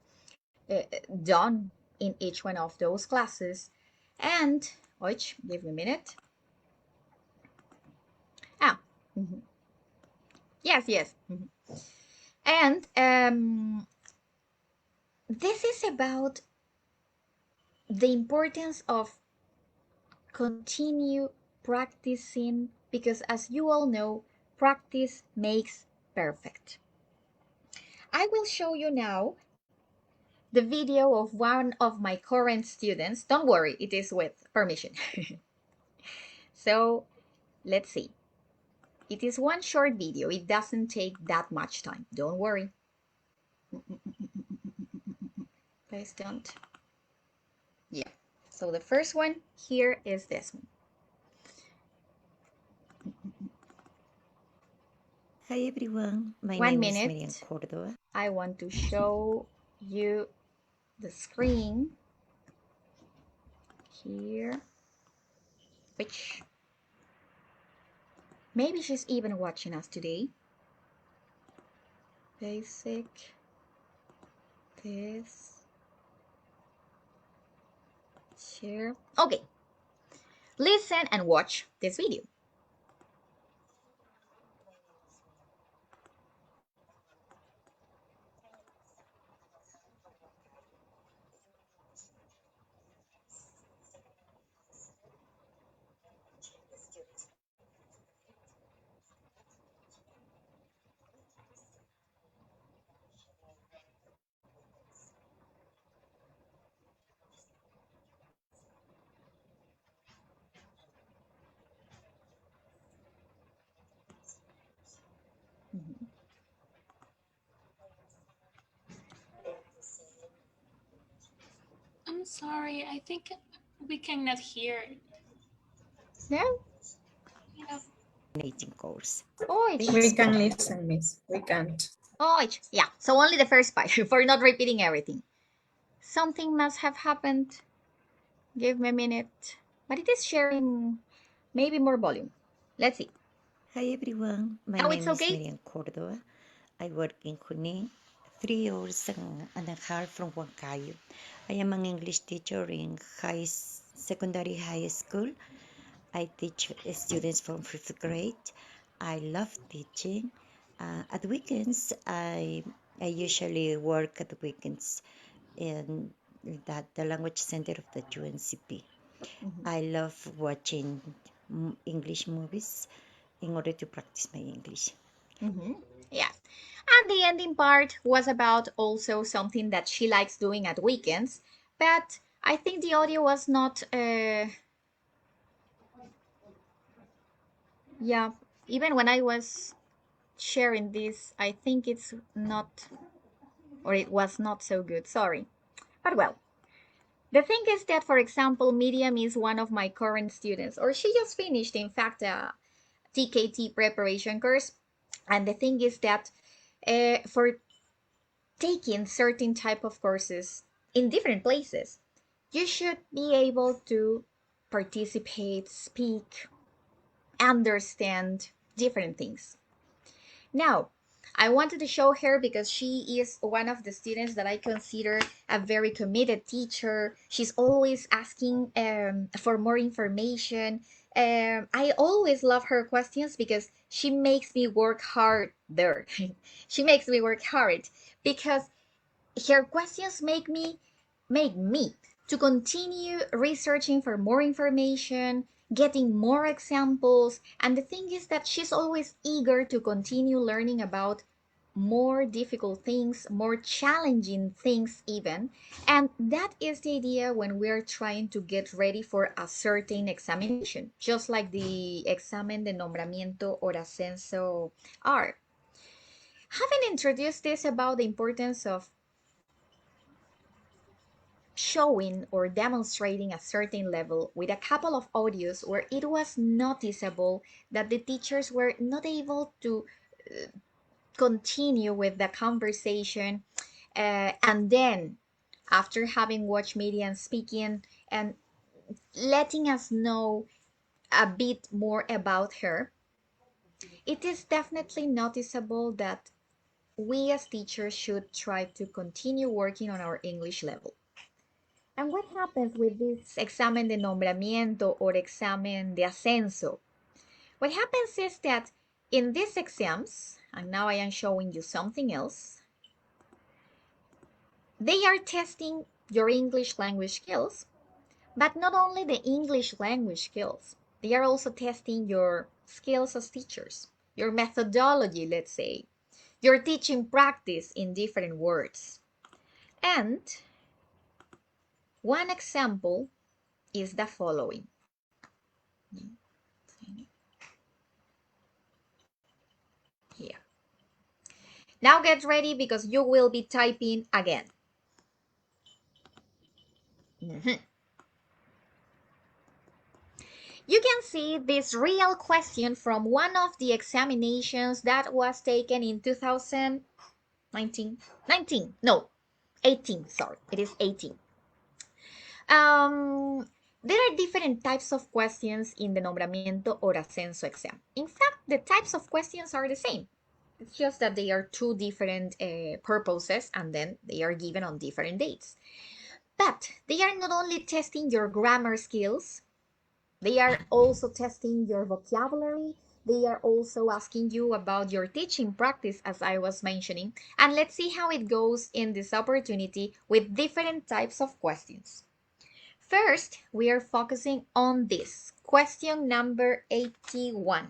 done in each one of those classes. And, which, give me a minute. Ah, mhm. Yes. And this is about the importance of continue practicing, because as you all know, practice makes perfect. I will show you now the video of one of my current students. Don't worry, it is with permission. So let's see. It is one short video. It doesn't take that much time. Don't worry. Please don't. Yeah. So the first one here is this one. Hi everyone, my 1 name is minute. Miriam Cordova. I want to show you the screen here, which maybe she's even watching us today. Basic, this, share. Okay, listen and watch this video. I'm sorry, I think we cannot hear. No? Yeah. Course. Oh, We can listen, miss. We can't. oh, yeah. So only the first part for not repeating everything. Something must have happened. Give me a minute. But it is sharing maybe more volume. Let's see. Hi everyone, my Now name it's is okay? Miriam Cordova. I work in Junín, 3 hours and a half from Huancayo. I am an English teacher in secondary high school. I teach students from 5th grade. I love teaching. At weekends, I usually work at the weekends in the language center of the UNCP. I love watching English movies in order to practice my English. Yeah. And the ending part was about also something that she likes doing at weekends. But I think the audio was not, yeah, even when I was sharing this, I think it's not, or it was not so good. Sorry. But well, the thing is that, for example, Miriam is one of my current students, or she just finished, in fact, a TKT preparation course. And the thing is that for taking certain type of courses in different places, you should be able to participate, speak, understand different things. Now, I wanted to show her because she is one of the students that I consider a very committed teacher. She's always asking for more information. I always love her questions because she makes me work hard there. She makes me work hard because her questions make me to continue researching for more information, getting more examples. And the thing is that she's always eager to continue learning about more difficult things, more challenging things even. And that is the idea when we're trying to get ready for a certain examination, just like the examen de nombramiento or ascenso are. Having introduced this about the importance of showing or demonstrating a certain level with a couple of audios where it was noticeable that the teachers were not able to continue with the conversation, and then after having watched media and speaking and letting us know a bit more about her, it is definitely noticeable that we as teachers should try to continue working on our English level. And what happens with this examen de nombramiento or examen de ascenso? What happens is that in these exams, and now I am showing you something else, they are testing your English language skills, but not only the English language skills, they are also testing your skills as teachers, your methodology, let's say, your teaching practice in different words. And one example is the following. Here. Now get ready because you will be typing again. You can see this real question from one of the examinations that was taken in 2019. 18, sorry, it is 18. There are different types of questions in the nombramiento or ascenso exam. In fact, the types of questions are the same. It's just that they are two different purposes and then they are given on different dates. But they are not only testing your grammar skills, they are also testing your vocabulary. They are also asking you about your teaching practice, as I was mentioning. And let's see how it goes in this opportunity with different types of questions. First, we are focusing on this. Question number 81.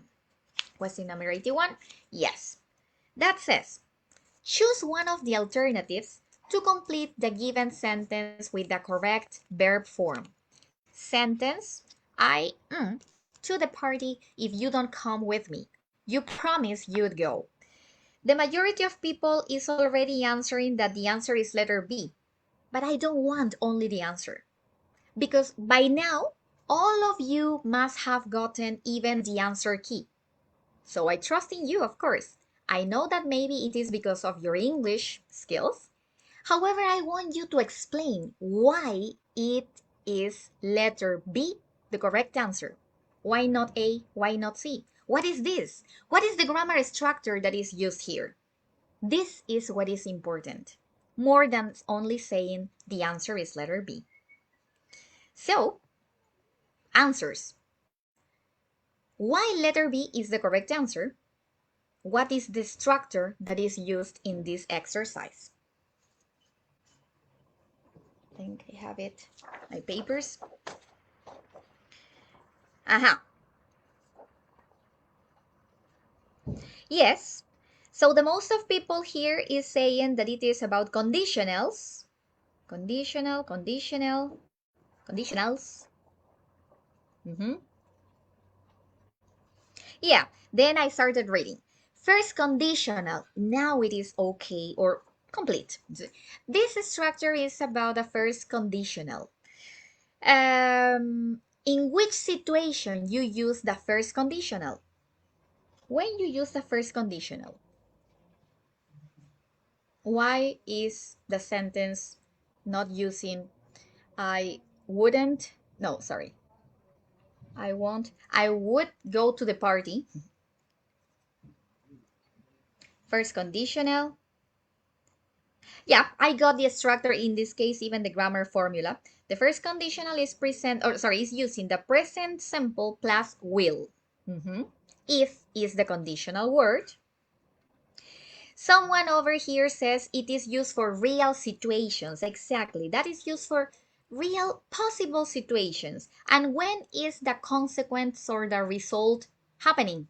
Question number 81, yes. That says, choose one of the alternatives to complete the given sentence with the correct verb form. Sentence, I to the party if you don't come with me. You promised you'd go. The majority of people is already answering that the answer is letter B, but I don't want only the answer. Because by now, all of you must have gotten even the answer key. So I trust in you, of course. I know that maybe it is because of your English skills. However, I want you to explain why it is letter B the correct answer. Why not A? Why not C? What is this? What is the grammar structure that is used here? This is what is important, more than only saying the answer is letter B. So, answers. Why letter B is the correct answer? What is the structure that is used in this exercise? I think I have it, my papers. Yes, so the most of people here is saying that it is about conditionals. Conditionals. Yeah, then I started reading. First conditional, now it is okay or complete. This structure is about the first conditional. In which situation you use the first conditional? When you use the first conditional, why is the sentence not using I wouldn't, no, sorry. I won't, I would go to the party. First conditional. Yeah, I got the structure in this case, even the grammar formula. The first conditional is is using the present simple plus will. If is the conditional word. Someone over here says it is used for real situations. Exactly. That is used for real possible situations. And when is the consequence or the result happening?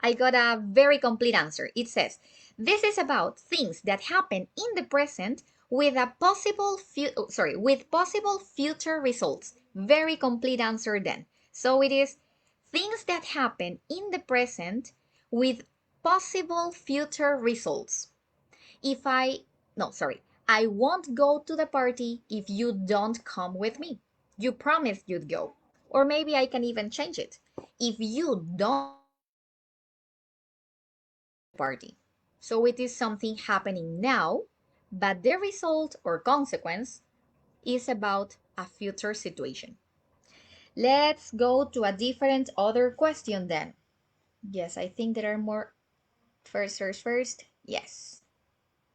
I got a very complete answer. It says, this is about things that happen in the present with a possible future results. Very complete answer then. So it is things that happen in the present with possible future results. I won't go to the party if you don't come with me. You promised you'd go. Or maybe I can even change it. If you don't party. So it is something happening now, but the result or consequence is about a future situation. Let's go to a different other question then. Yes, I think there are more. First. Yes.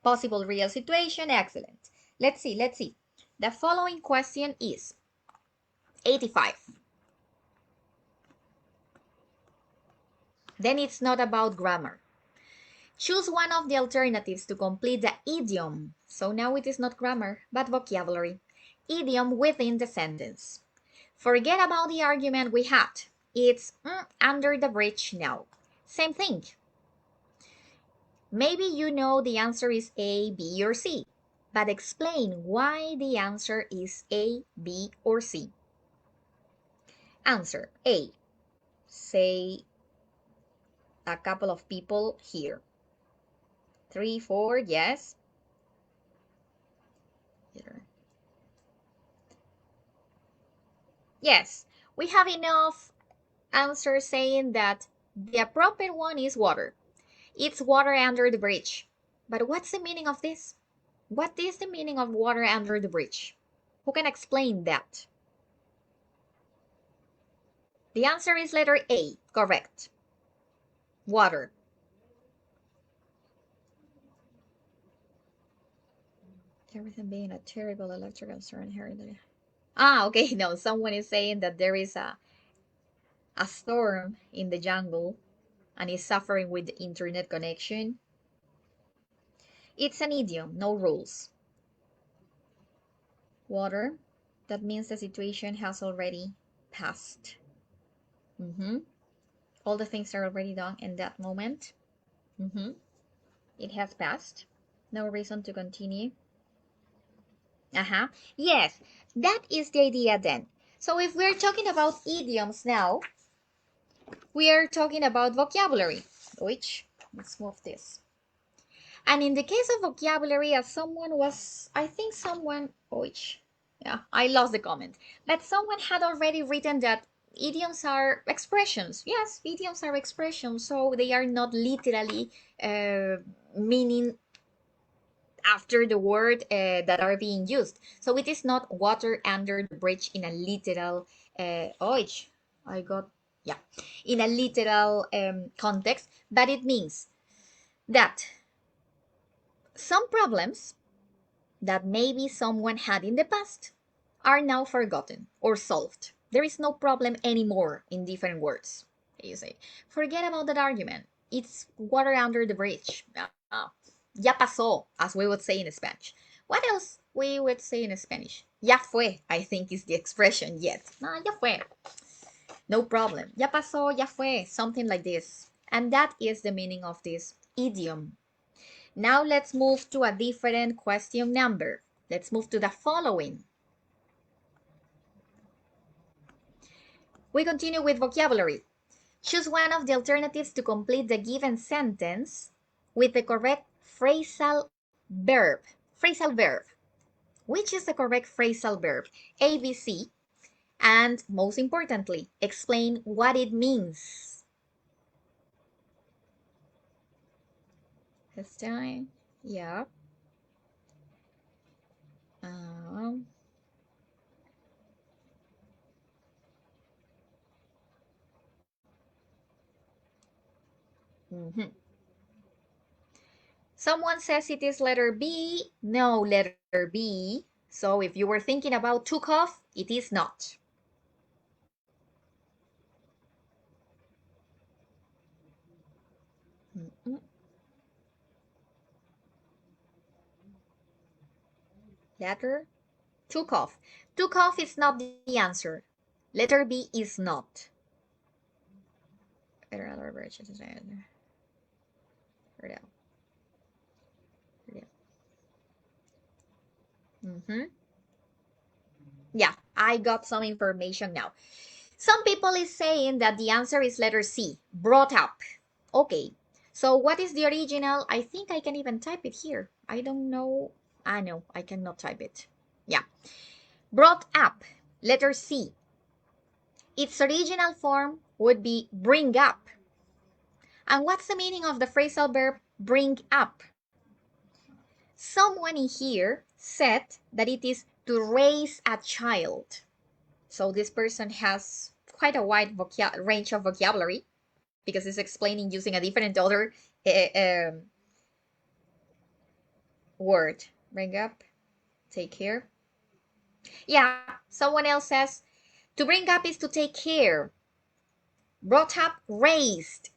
Possible real situation, excellent. Let's see. The following question is 85. Then it's not about grammar. Choose one of the alternatives to complete the idiom. So now it is not grammar, but vocabulary. Idiom within the sentence. Forget about the argument we had. It's under the bridge now. Same thing. Maybe you know the answer is A, B, or C, but explain why the answer is A, B, or C. Answer A. Say a couple of people here. 3, 4, yes. Here. Yes, we have enough answers saying that the appropriate one is water. It's water under the bridge. But what's the meaning of this? What is the meaning of water under the bridge? Who can explain that? The answer is letter A, correct. Water. Everything being a terrible electrical storm here. Okay, no, someone is saying that there is a storm in the jungle and is suffering with the internet connection. It's an idiom, no rules. Water, that means the situation has already passed. All the things are already done in that moment. It has passed. No reason to continue. Yes, that is the idea then. So if we're talking about idioms now, we are talking about vocabulary, which, let's move this. And in the case of vocabulary, as someone was, I think someone, I lost the comment, but someone had already written that idioms are expressions. Yes, idioms are expressions, so they are not literally meaning after the word that are being used. So it is not water under the bridge in a literal, in a literal context, but it means that some problems that maybe someone had in the past are now forgotten or solved. There is no problem anymore in different words. You say, forget about that argument. It's water under the bridge. Ya pasó, as we would say in Spanish. What else we would say in Spanish? Ya fue, I think is the expression. Yes. Ya fue. No problem. Ya pasó, ya fue. Something like this. And that is the meaning of this idiom. Now let's move to a different question number. Let's move to the following. We continue with vocabulary. Choose one of the alternatives to complete the given sentence with the correct phrasal verb. Phrasal verb. Which is the correct phrasal verb? A, B, C. And most importantly, explain what it means. This time, yeah. Someone says it is letter B. No, letter B. So if you were thinking about took off, it is not. Letter took off. Took off is not the answer. Letter B is not. better other versions. Yeah, I got some information now. Some people is saying that the answer is letter C, brought up. Okay, so what is the original? I think I can even type it here. I don't know. No, I cannot type it. Yeah, brought up, letter C. Its original form would be bring up. And what's the meaning of the phrasal verb bring up? Someone in here said that it is to raise a child. So this person has quite a wide range of vocabulary because it's explaining using a different other word. Bring up, take care. Yeah, someone else says to bring up is to take care. Brought up, raised.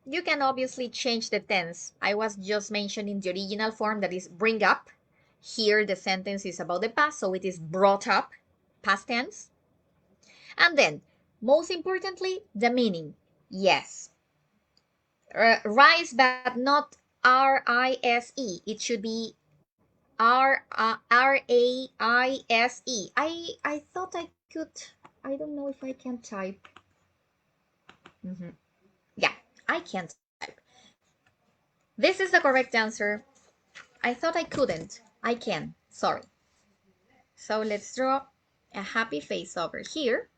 You can obviously change the tense. I was just mentioning the original form that is bring up. Here the sentence is about the past, so it is brought up, past tense. And then, most importantly, the meaning. Yes. Rise, but not R-I-S-E. It should be R-A-I-S-E. I thought I could, I don't know if I can type. Yeah, I can type. This is the correct answer. I thought I couldn't. I can. Sorry. So let's draw a happy face over here.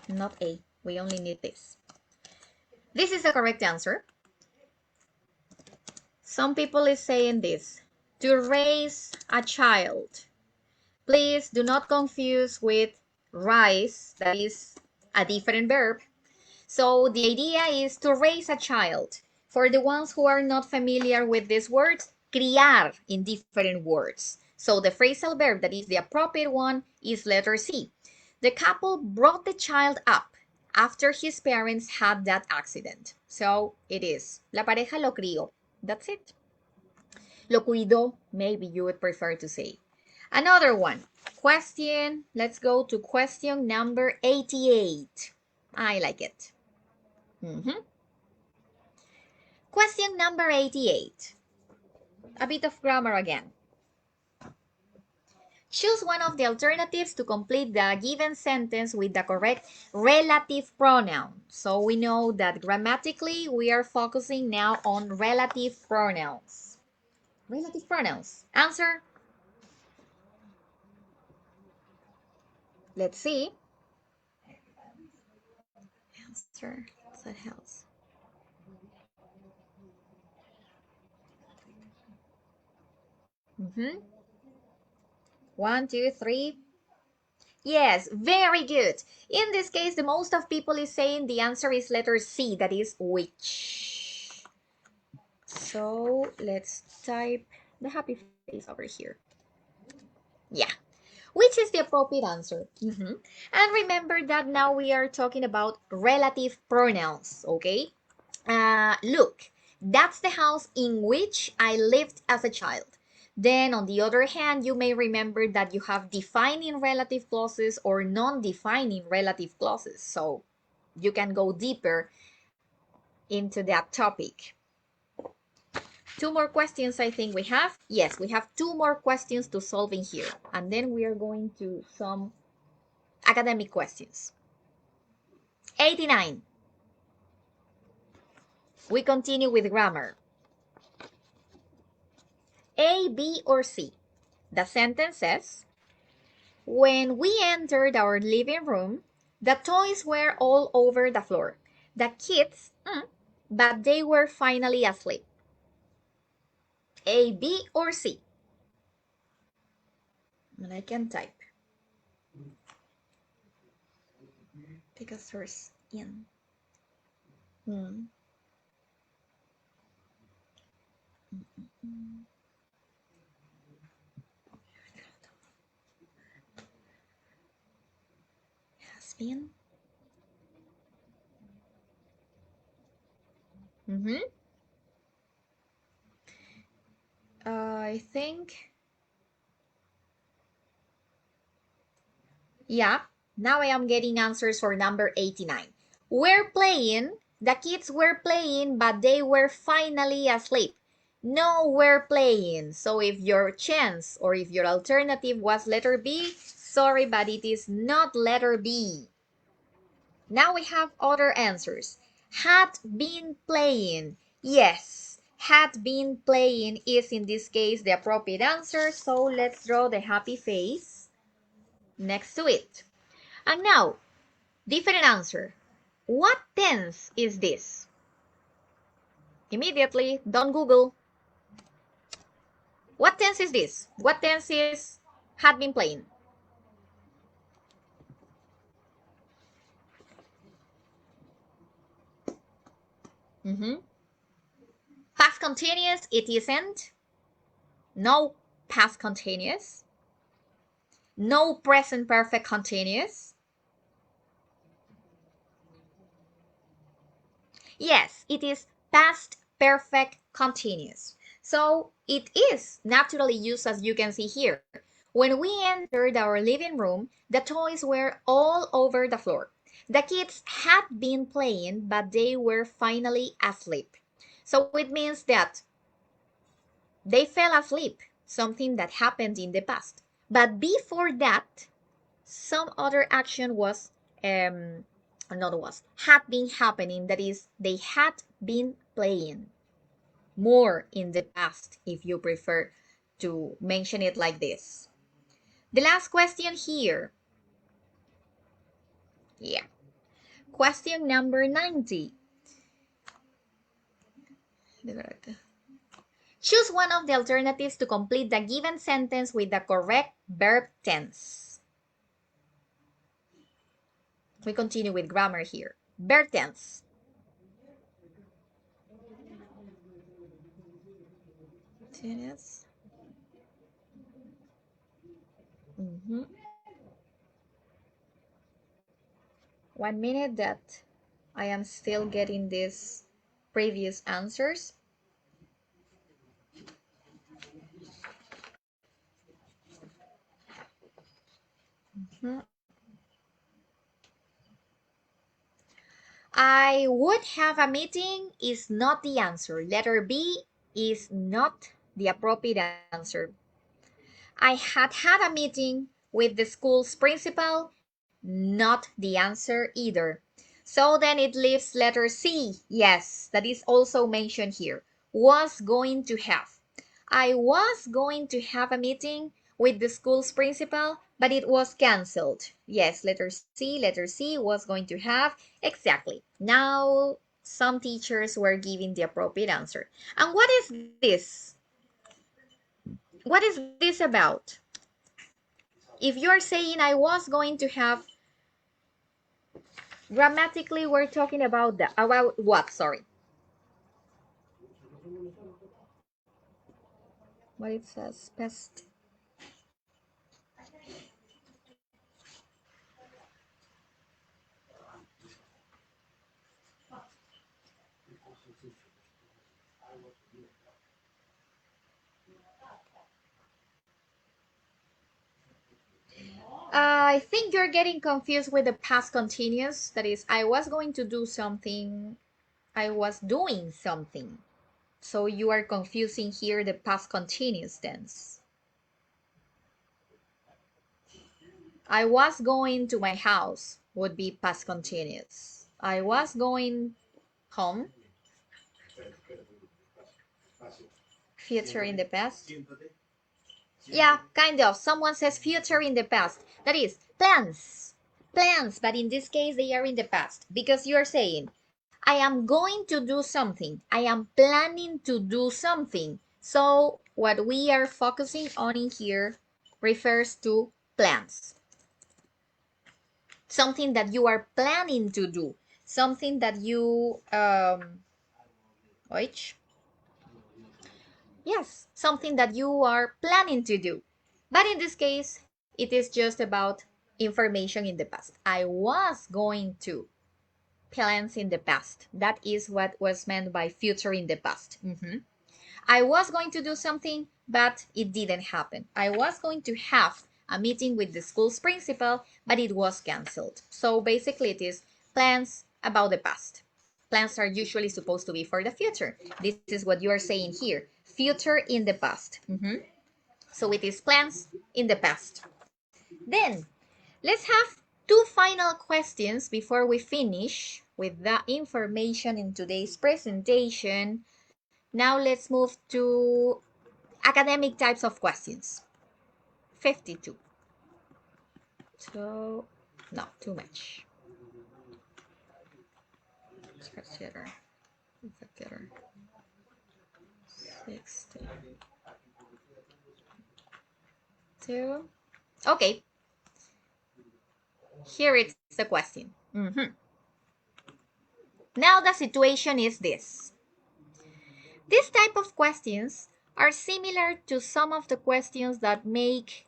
Not A. We only need this. This is the correct answer. Some people is saying this. To raise a child. Please do not confuse with rise. That is a different verb. So the idea is to raise a child. For the ones who are not familiar with these words, criar in different words. So the phrasal verb that is the appropriate one is letter C. The couple brought the child up after his parents had that accident. So it is. La pareja lo crió. That's it. Lo cuidó, maybe you would prefer to say. Another one. Question. Let's go to question number 88. I like it. Question number 88. A bit of grammar again. Choose one of the alternatives to complete the given sentence with the correct relative pronoun. So we know that grammatically we are focusing now on relative pronouns. Relative pronouns. Answer. Let's see. Answer. That helps. One, two, three. Yes, very good. In this case, the most of people is saying the answer is letter C, that is which. So let's type the happy face over here. Yeah, which is the appropriate answer. And remember that now we are talking about relative pronouns, okay? Look, that's the house in which I lived as a child. Then, on the other hand, you may remember that you have defining relative clauses or non-defining relative clauses. So you can go deeper into that topic. Two more questions I think we have. Yes, we have two more questions to solve in here. And then we are going to some academic questions. 89. We continue with grammar. A, B, or C? The sentence says, when we entered our living room, the toys were all over the floor. The kids, but they were finally asleep. A, B, or C? And I can type. Because there's in. Has been. I think. Yeah, Now I am getting answers for number 89. Were playing, the kids were playing, but they were finally asleep. No, were playing. So if your chance or if your alternative was letter B, sorry, but it is not letter B. Now we have other answers. Had been playing. Yes, had been playing is in this case the appropriate answer. So let's draw the happy face next to it. And now, different answer. What tense is this? Immediately, don't Google. What tense is this? What tense is had been playing? Past continuous, it isn't. No past continuous. No present perfect continuous. Yes, it is past perfect continuous. So it is naturally used, as you can see here. When we entered our living room, the toys were all over the floor. The kids had been playing, but they were finally asleep. So it means that they fell asleep, something that happened in the past. But before that, some other action was had been happening. That is, they had been playing more in the past, if you prefer to mention it like this. The last question here. Yeah. Question number 90. Choose one of the alternatives to complete the given sentence with the correct verb tense. We continue with grammar here. Verb tense. Tense. 1 minute that I am still getting these previous answers. I would have a meeting is not the answer. Letter B is not the appropriate answer. I had a meeting with the school's principal, not the answer either. So then it leaves letter C. Yes, that is also mentioned here. Was going to have. I was going to have a meeting with the school's principal, but it was cancelled. Yes, letter C was going to have. Exactly. Now, some teachers were giving the appropriate answer. And what is this? What is this about? If you're saying I was going to have, grammatically we're talking about what? Sorry. What it says, past. I think you're getting confused with the past continuous. That is, I was going to do something. I was doing something. So you are confusing here the past continuous tense. I was going to my house would be past continuous. I was going home. Future in the past. Yeah, kind of. Someone says future in the past. That is, plans. Plans, but in this case, they are in the past. Because you are saying, I am going to do something. I am planning to do something. So, what we are focusing on in here refers to plans. Something that you are planning to do. Something that you, yes, something that you are planning to do. But in this case, it is just about information in the past. I was going to. Plans in the past. That is what was meant by future in the past. I was going to do something, but it didn't happen. I was going to have a meeting with the school's principal, but it was canceled. So basically it is plans about the past. Plans are usually supposed to be for the future. This is what you are saying here. Future in the past. So it is plans in the past. Then let's have two final questions before we finish with the information in today's presentation. Now let's move to academic types of questions. 52. So, no, too much. Consider. 60. 2. Okay. Here it's the question. Now the situation is this. This type of questions are similar to some of the questions that make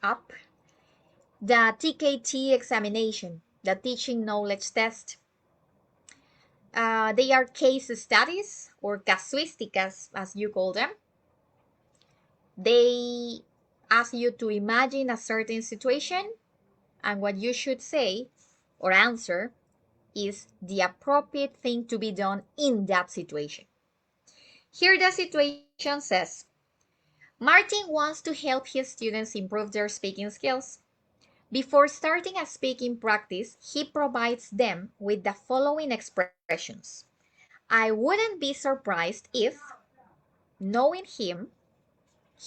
up the TKT examination, the teaching knowledge test. They are case studies or casuísticas, as you call them. They ask you to imagine a certain situation, and what you should say or answer is the appropriate thing to be done in that situation. Here the situation says, Martin wants to help his students improve their speaking skills. Before starting a speaking practice, he provides them with the following expressions. I wouldn't be surprised if, knowing him,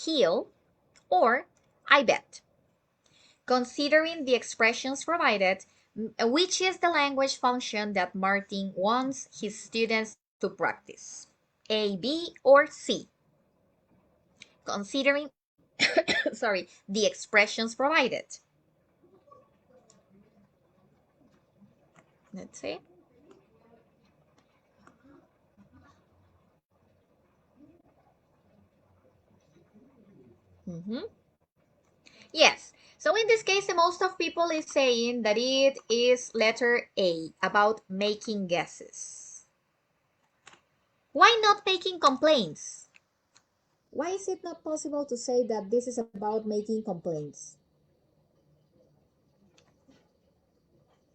he'll, or I bet. Considering the expressions provided, which is the language function that Martin wants his students to practice? A, B, or C? Considering the expressions provided. Let's see. Yes. So in this case, the most of people is saying that it is letter A, about making guesses. Why not making complaints? Why is it not possible to say that this is about making complaints?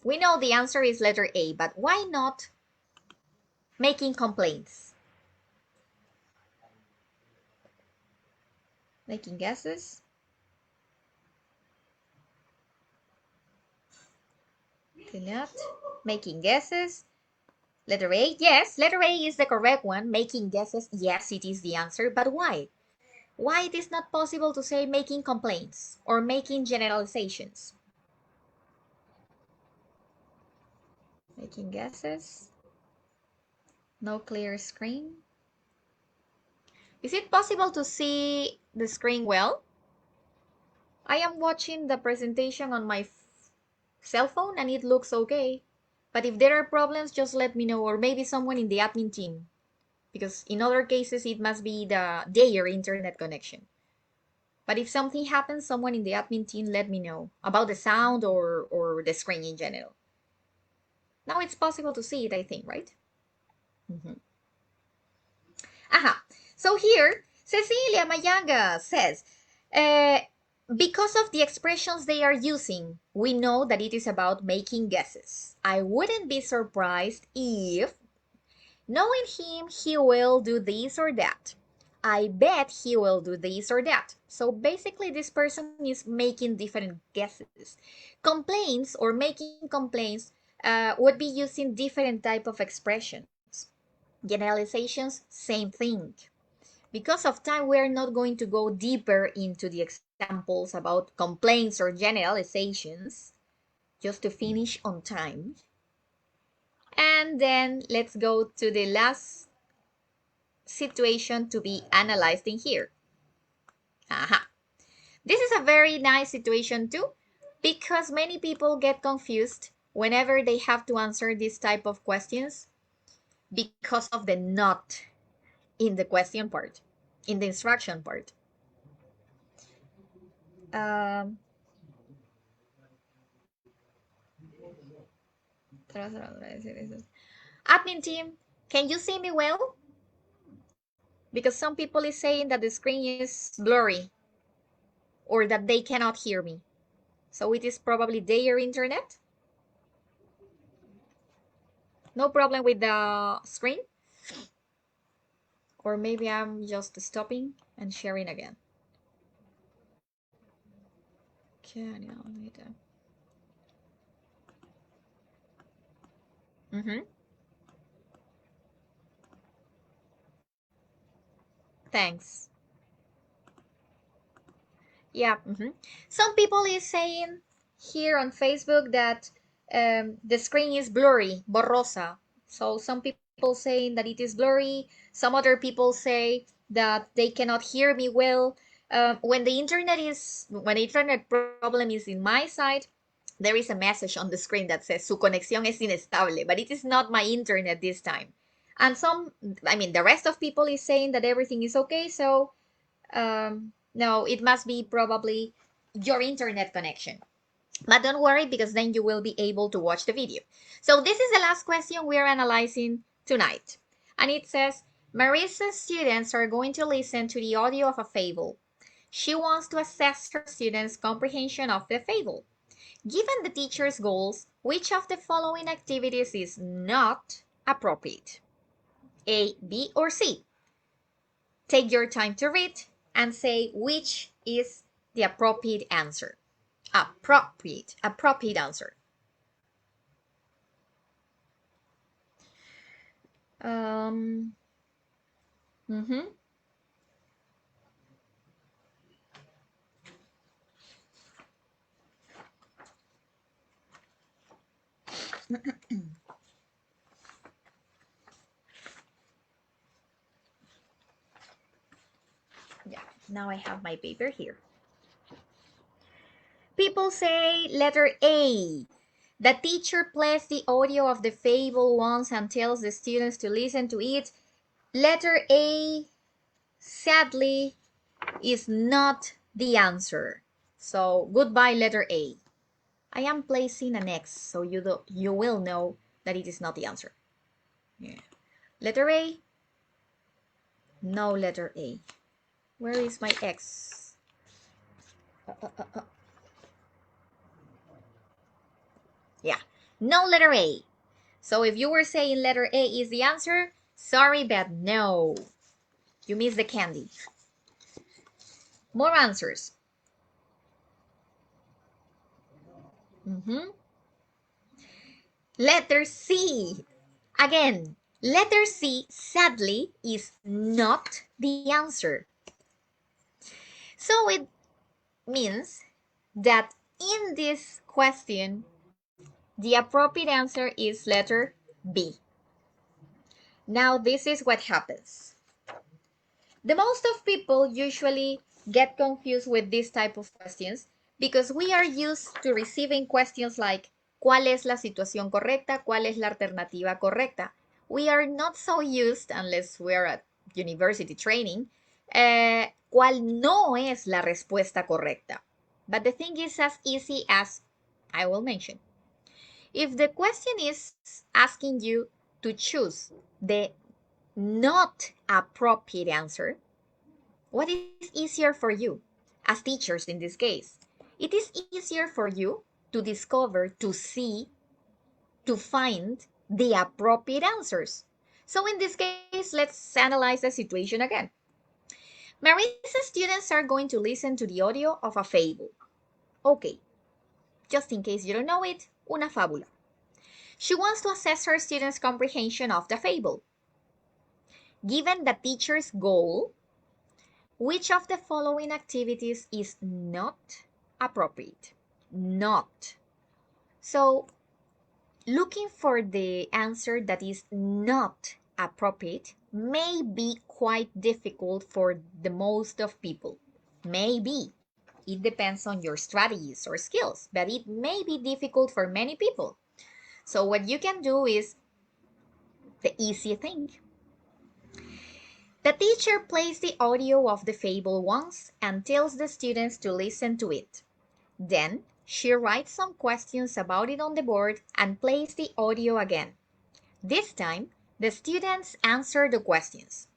We know the answer is letter A, but why not making complaints? Making guesses? Not making guesses. Letter A, yes, letter A is the correct one. Making guesses, yes, it is the answer. But why? Why it is not possible to say making complaints or making generalizations? Making guesses. No clear screen. Is it possible to see the screen well? I am watching the presentation on my cell phone and it looks okay. But if there are problems, just let me know, or maybe someone in the admin team. Because in other cases, it must be their internet connection. But if something happens, someone in the admin team let me know about the sound or the screen in general. Now it's possible to see it, I think, right? Aha. So here, Cecilia Mayanga says, because of the expressions they are using, we know that it is about making guesses. I wouldn't be surprised if, knowing him, he will do this or that. I bet he will do this or that. So basically, this person is making different guesses. Complaints or making complaints would be using different type of expressions. Generalizations, same thing. Because of time, we are not going to go deeper into the examples about complaints or generalizations, just to finish on time. And then let's go to the last situation to be analyzed in here. Aha. This is a very nice situation too, because many people get confused whenever they have to answer this type of questions because of the not in the question part, in the instruction part. Admin team, can you see me well? Because some people is saying that the screen is blurry. or that they cannot hear me. So it is probably their internet. No problem with the screen? Or maybe I'm just stopping and sharing again. Thanks. Yeah. Some people is saying here on Facebook that the screen is blurry, borrosa. So some people saying that it is blurry. Some other people say that they cannot hear me well. When the internet problem is in my side, there is a message on the screen that says su conexión es inestable, but it is not my internet this time. And the rest of people is saying that everything is okay. So no, it must be probably your internet connection. But don't worry, because then you will be able to watch the video. So this is the last question we are analyzing tonight. And it says, Marissa's students are going to listen to the audio of a fable. She wants to assess her students' comprehension of the fable. Given the teacher's goals, which of the following activities is not appropriate? A, B, or C? Take your time to read and say which is the appropriate answer. Appropriate answer. Yeah, now I have my paper here. People say letter A. The teacher plays the audio of the fable once and tells the students to listen to it. Letter A, sadly, is not the answer. So goodbye, letter A. I am placing an X, so you will know that it is not the answer. Yeah. Letter A? No letter A. Where is my X? Yeah, no letter A. So if you were saying letter A is the answer, sorry, but no. You missed the candy. More answers. Letter C. Again, letter C, sadly, is not the answer. So it means that in this question, the appropriate answer is letter B. Now, this is what happens. The most of people usually get confused with this type of questions because we are used to receiving questions like, ¿cuál es la situación correcta? ¿Cuál es la alternativa correcta? We are not so used, unless we're at university training, ¿cuál no es la respuesta correcta? But the thing is as easy as I will mention. If the question is asking you to choose the not appropriate answer, what is easier for you as teachers in this case? It is easier for you to discover, to see, to find the appropriate answers. So in this case, let's analyze the situation again. Marissa's students are going to listen to the audio of a fable. Okay, just in case you don't know it, una fábula. She wants to assess her students' comprehension of the fable. Given the teacher's goal, which of the following activities is not appropriate? Not. So, looking for the answer that is not appropriate may be quite difficult for the most of people. Maybe. It depends on your strategies or skills, but it may be difficult for many people. So what you can do is the easy thing. The teacher plays the audio of the fable once and tells the students to listen to it. Then she writes some questions about it on the board and plays the audio again. This time, the students answer the questions.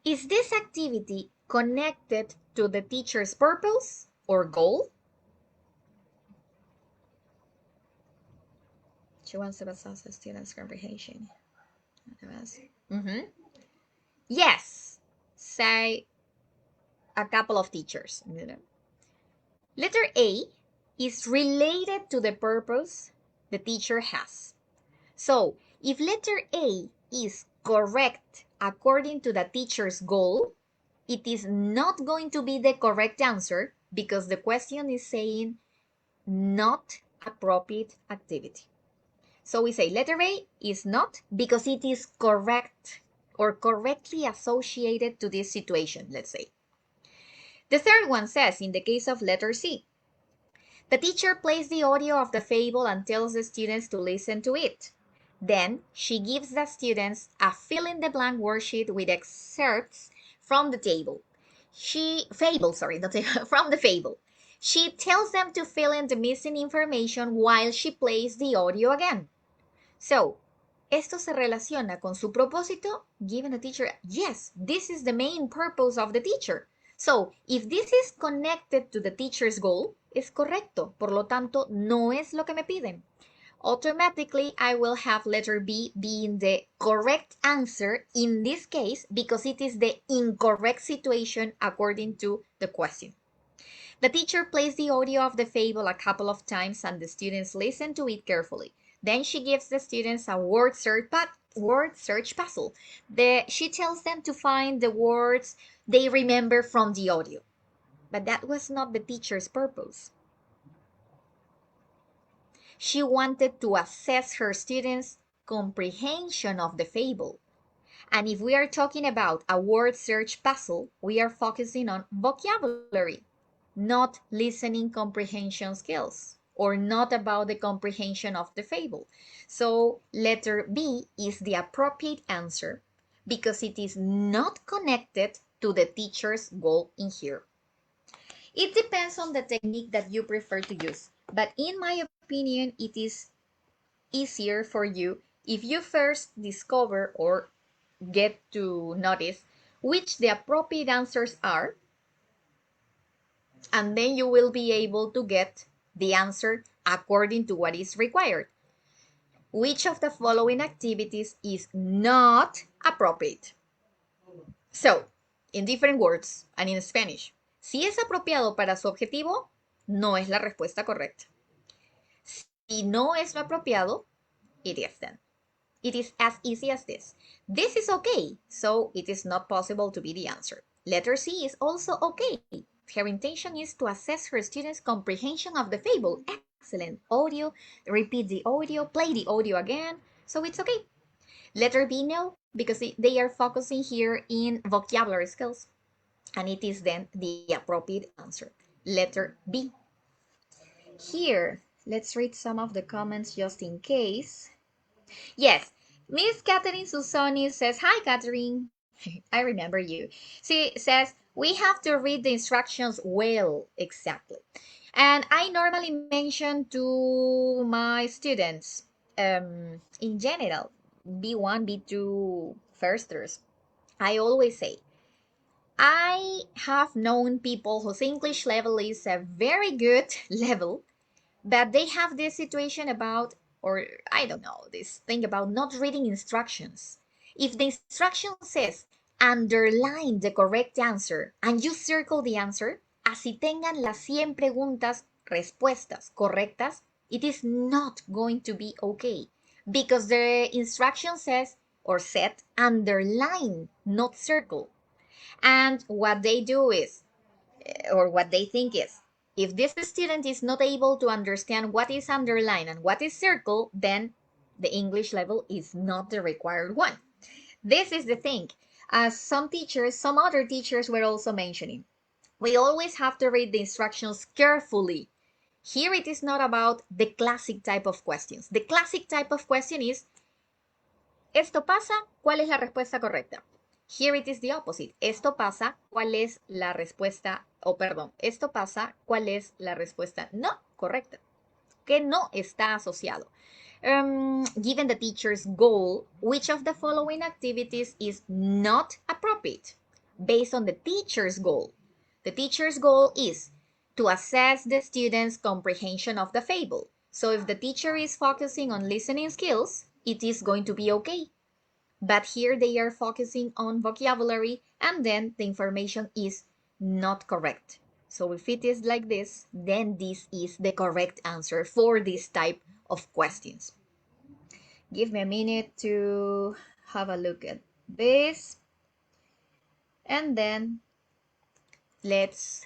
Is this activity connected to the teacher's purpose or goal? She wants to assess the student's comprehension. Yes, say a couple of teachers. Letter A is related to the purpose the teacher has. So, if letter A is correct according to the teacher's goal, it is not going to be the correct answer because the question is saying not appropriate activity. So we say letter A is not because it is correct or correctly associated to this situation, let's say. The third one says, in the case of letter C, the teacher plays the audio of the fable and tells the students to listen to it. Then she gives the students a fill-in-the-blank worksheet with excerpts from the table. From the fable. She tells them to fill in the missing information while she plays the audio again. So, esto se relaciona con su propósito, giving the teacher, yes, this is the main purpose of the teacher. So, if this is connected to the teacher's goal, es correcto. Por lo tanto, no es lo que me piden. Automatically, I will have letter B being the correct answer in this case because it is the incorrect situation according to the question. The teacher plays the audio of the fable a couple of times and the students listen to it carefully. Then she gives the students a word search puzzle. She tells them to find the words they remember from the audio. But that was not the teacher's purpose. She wanted to assess her students' comprehension of the fable. And if we are talking about a word search puzzle, we are focusing on vocabulary, not listening comprehension skills, or not about the comprehension of the fable. So letter B is the appropriate answer because it is not connected to the teacher's goal in here. It depends on the technique that you prefer to use, but in my opinion, it is easier for you if you first discover or get to notice which the appropriate answers are, and then you will be able to get the answer according to what is required. Which of the following activities is not appropriate? So, in different words and in Spanish, si es apropiado para su objetivo, no es la respuesta correcta. Si no es lo apropiado, it is then. It is as easy as this. This is okay, so it is not possible to be the answer. Letter C is also okay. Her intention is to assess her students' comprehension of the fable. Excellent. Audio, repeat the audio, play the audio again, so it's okay. Letter B, no, because they are focusing here in vocabulary skills, and it is then the appropriate answer. Letter B. Here, let's read some of the comments just in case. Yes, Miss Catherine Susoni says, hi, Catherine. I remember you. She says, we have to read the instructions well, exactly. And I normally mention to my students, in general, B1, B2, firsters, I always say, I have known people whose English level is a very good level, but they have this situation about, or I don't know, this thing about not reading instructions. If the instruction says underline the correct answer and you circle the answer, así tengan las 100 respuestas correctas, it is not going to be okay because the instruction says or said underline, not circle. And what they do is, or what they think is, if this student is not able to understand what is underlined and what is circled, then the English level is not the required one. This is the thing. As some other teachers were also mentioning, we always have to read the instructions carefully. Here it is not about the classic type of questions. The classic type of question is, esto pasa, ¿cuál es la respuesta correcta? Here it is the opposite. Esto pasa, ¿cuál es la respuesta? Esto pasa, ¿cuál es la respuesta no correcta? Que no está asociado. Given the teacher's goal, which of the following activities is not appropriate? Based on the teacher's goal. The teacher's goal is to assess the student's comprehension of the fable. So if the teacher is focusing on listening skills, it is going to be okay. But here they are focusing on vocabulary, and then the information is not correct. So if it is like this, then this is the correct answer for this type of questions. Give me a minute to have a look at this. And then let's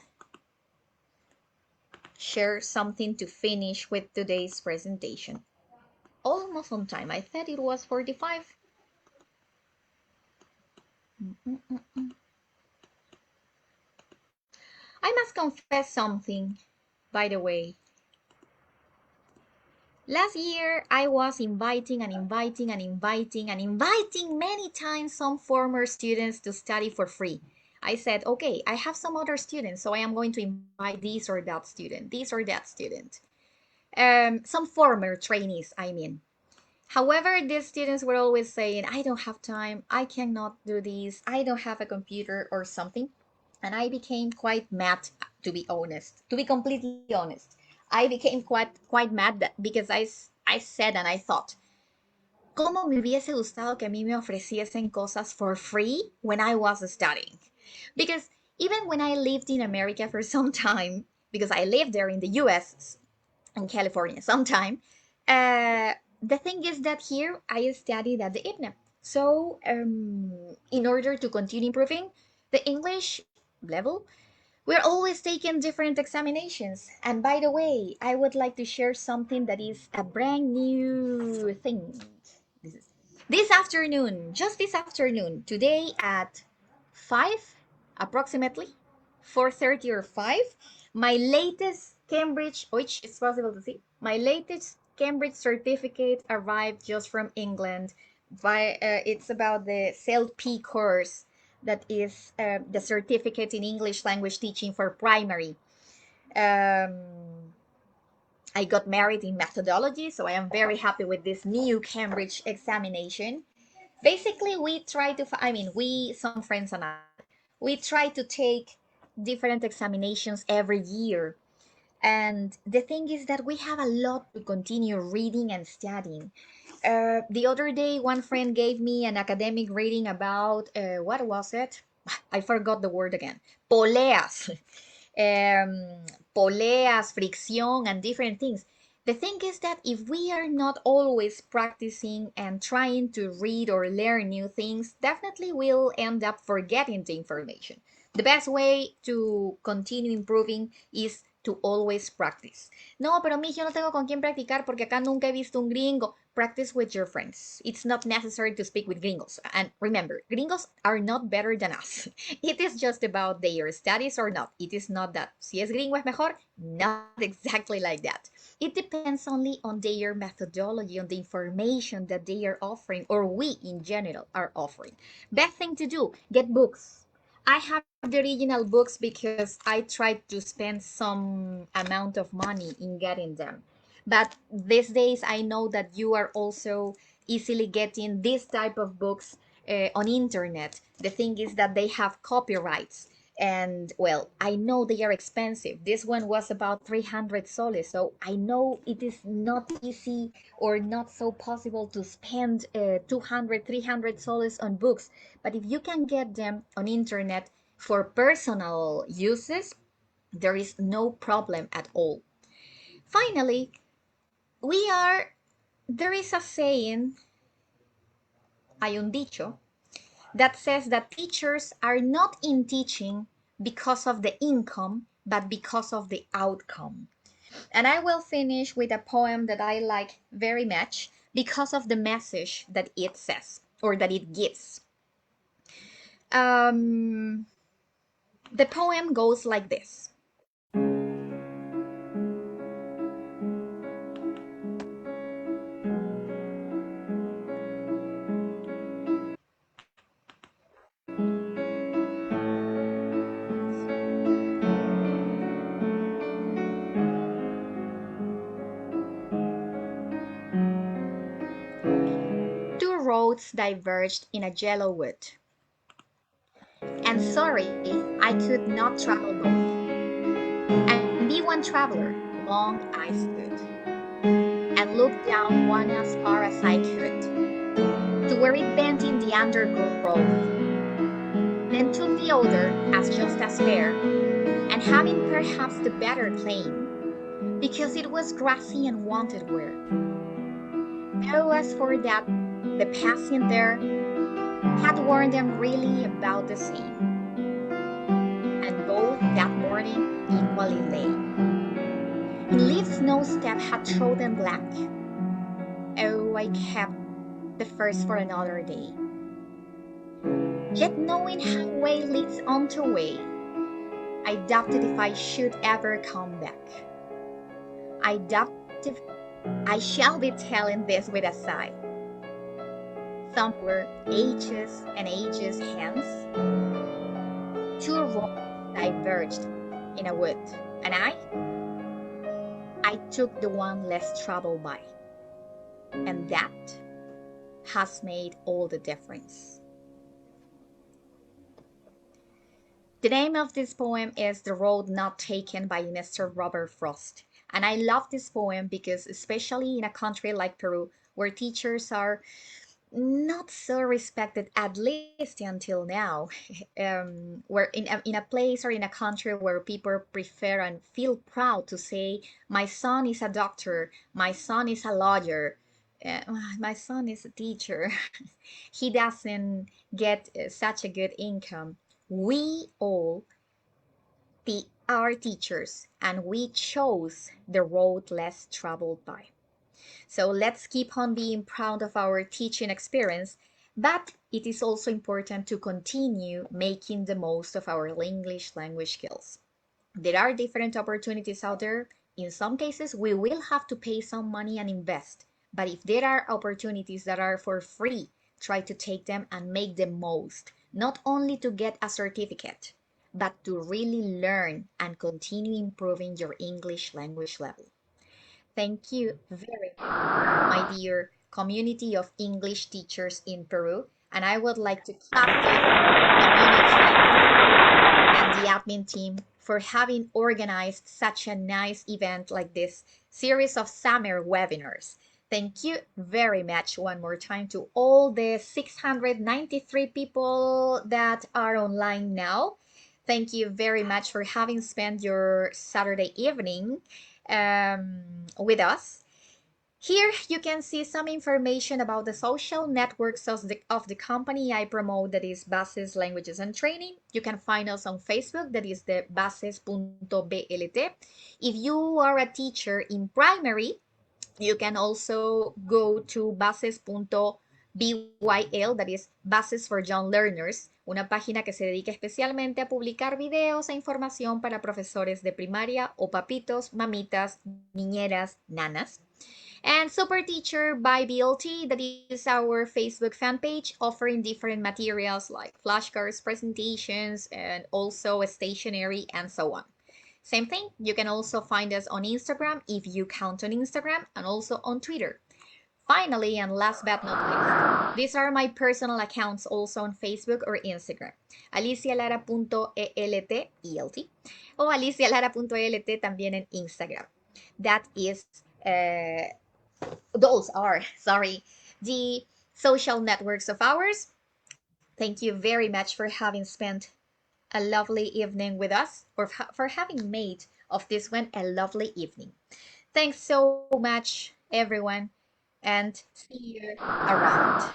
share something to finish with today's presentation. Almost on time. I thought it was 45. I must confess something, by the way. Last year, I was inviting many times some former students to study for free. I said, okay, I have some other students, so I am going to invite this or that student. Some former trainees, I mean. However, these students were always saying, I don't have time, I cannot do this, I don't have a computer or something. And I became quite mad, to be honest, to be completely honest. I became quite mad because I said and I thought, ¿cómo me hubiese gustado que a mí me ofreciesen cosas for free when I was studying? Because even when I lived in America for some time, because I lived there in the US, in California sometime, the thing is that here I studied at the ETiP. So in order to continue improving the English level, we're always taking different examinations. And by the way, I would like to share something that is a brand new thing. This afternoon, just this afternoon, today at 5 approximately, 4:30 or 5, my latest Cambridge, which is possible to see, my latest Cambridge certificate arrived just from England. It's about the Tkt course, that is the certificate in English language teaching for primary. I got married in methodology, so I am very happy with this new Cambridge examination. Basically, some friends and I, we try to take different examinations every year. And the thing is that we have a lot to continue reading and studying. The other day, one friend gave me an academic reading about, what was it? I forgot the word again. Poleas. Poleas, fricción, and different things. The thing is that if we are not always practicing and trying to read or learn new things, definitely we'll end up forgetting the information. The best way to continue improving is to always practice. No, pero mi, yo no tengo con quién practicar porque acá nunca he visto un gringo. Practice with your friends. It's not necessary to speak with gringos. And remember, gringos are not better than us. It is just about their studies or not. It is not that si es gringo es mejor. Not exactly like that. It depends only on their methodology, on the information that they are offering, or we in general are offering. Best thing to do, get books. I have the original books because I tried to spend some amount of money in getting them. But these days I know that you are also easily getting this type of books on internet. The thing is that they have copyrights. And well, I know they are expensive. This one was about 300 soles. So I know it is not easy or not so possible to spend 200, 300 soles on books. But if you can get them on internet for personal uses, there is no problem at all. Finally, there is a saying, hay un dicho, that says that teachers are not in teaching because of the income, but because of the outcome. And I will finish with a poem that I like very much because of the message that it says or that it gives. The poem goes like this. Two roads diverged in a yellow wood. And sorry, I could not travel both. And be one traveler, long I stood, and looked down one as far as I could, to where it bent in the undergrowth, then took the other as just as fair, and having perhaps the better claim, because it was grassy and wanted wear. Though as for that, the passing there had warned them really about the same, and both that morning equally lay. In leaves no step had trodden black. Oh, I kept the first for another day. Yet knowing how way leads on to way, I doubted if I should ever come back. I doubt if I shall be telling this with a sigh. Somewhere ages and ages hence, two roads diverged in a wood, and I took the one less traveled by, and that has made all the difference. The name of this poem is The Road Not Taken by Mr. Robert Frost. And I love this poem because, especially in a country like Peru, where teachers are not so respected, at least until now, where in a place or in a country where people prefer and feel proud to say, my son is a doctor, my son is a lawyer, my son is a teacher, he doesn't get such a good income. We all are teachers, and we chose the road less traveled by. So let's keep on being proud of our teaching experience, but it is also important to continue making the most of our English language skills. There are different opportunities out there. In some cases, we will have to pay some money and invest. But if there are opportunities that are for free, try to take them and make the most, not only to get a certificate, but to really learn and continue improving your English language level. Thank you very much, my dear community of English teachers in Peru. And I would like to clap the community and the admin team for having organized such a nice event like this series of summer webinars. Thank you very much one more time to all the 693 people that are online now. Thank you very much for having spent your Saturday evening with us. Here you can see some information about the social networks of the company I promote, that is Bases Languages and Training. You can find us on Facebook, that is the bases.blt. If you are a teacher in primary, you can also go to bases.byl, that is Bases for Young Learners, una página que se dedica especialmente a publicar videos e información para profesores de primaria o papitos, mamitas, niñeras, nanas. And Super Teacher by BLT, that is our Facebook fan page, offering different materials like flashcards, presentations, and also stationery and so on. Same thing, you can also find us on Instagram if you count on Instagram, and also on Twitter. Finally, and last but not least, these are my personal accounts also on Facebook or Instagram. alicialara.elt o alicialara.elt también en Instagram. That is those are, the social networks of ours. Thank you very much for having spent a lovely evening with us, or for having made of this one a lovely evening. Thanks so much, everyone, and see you around.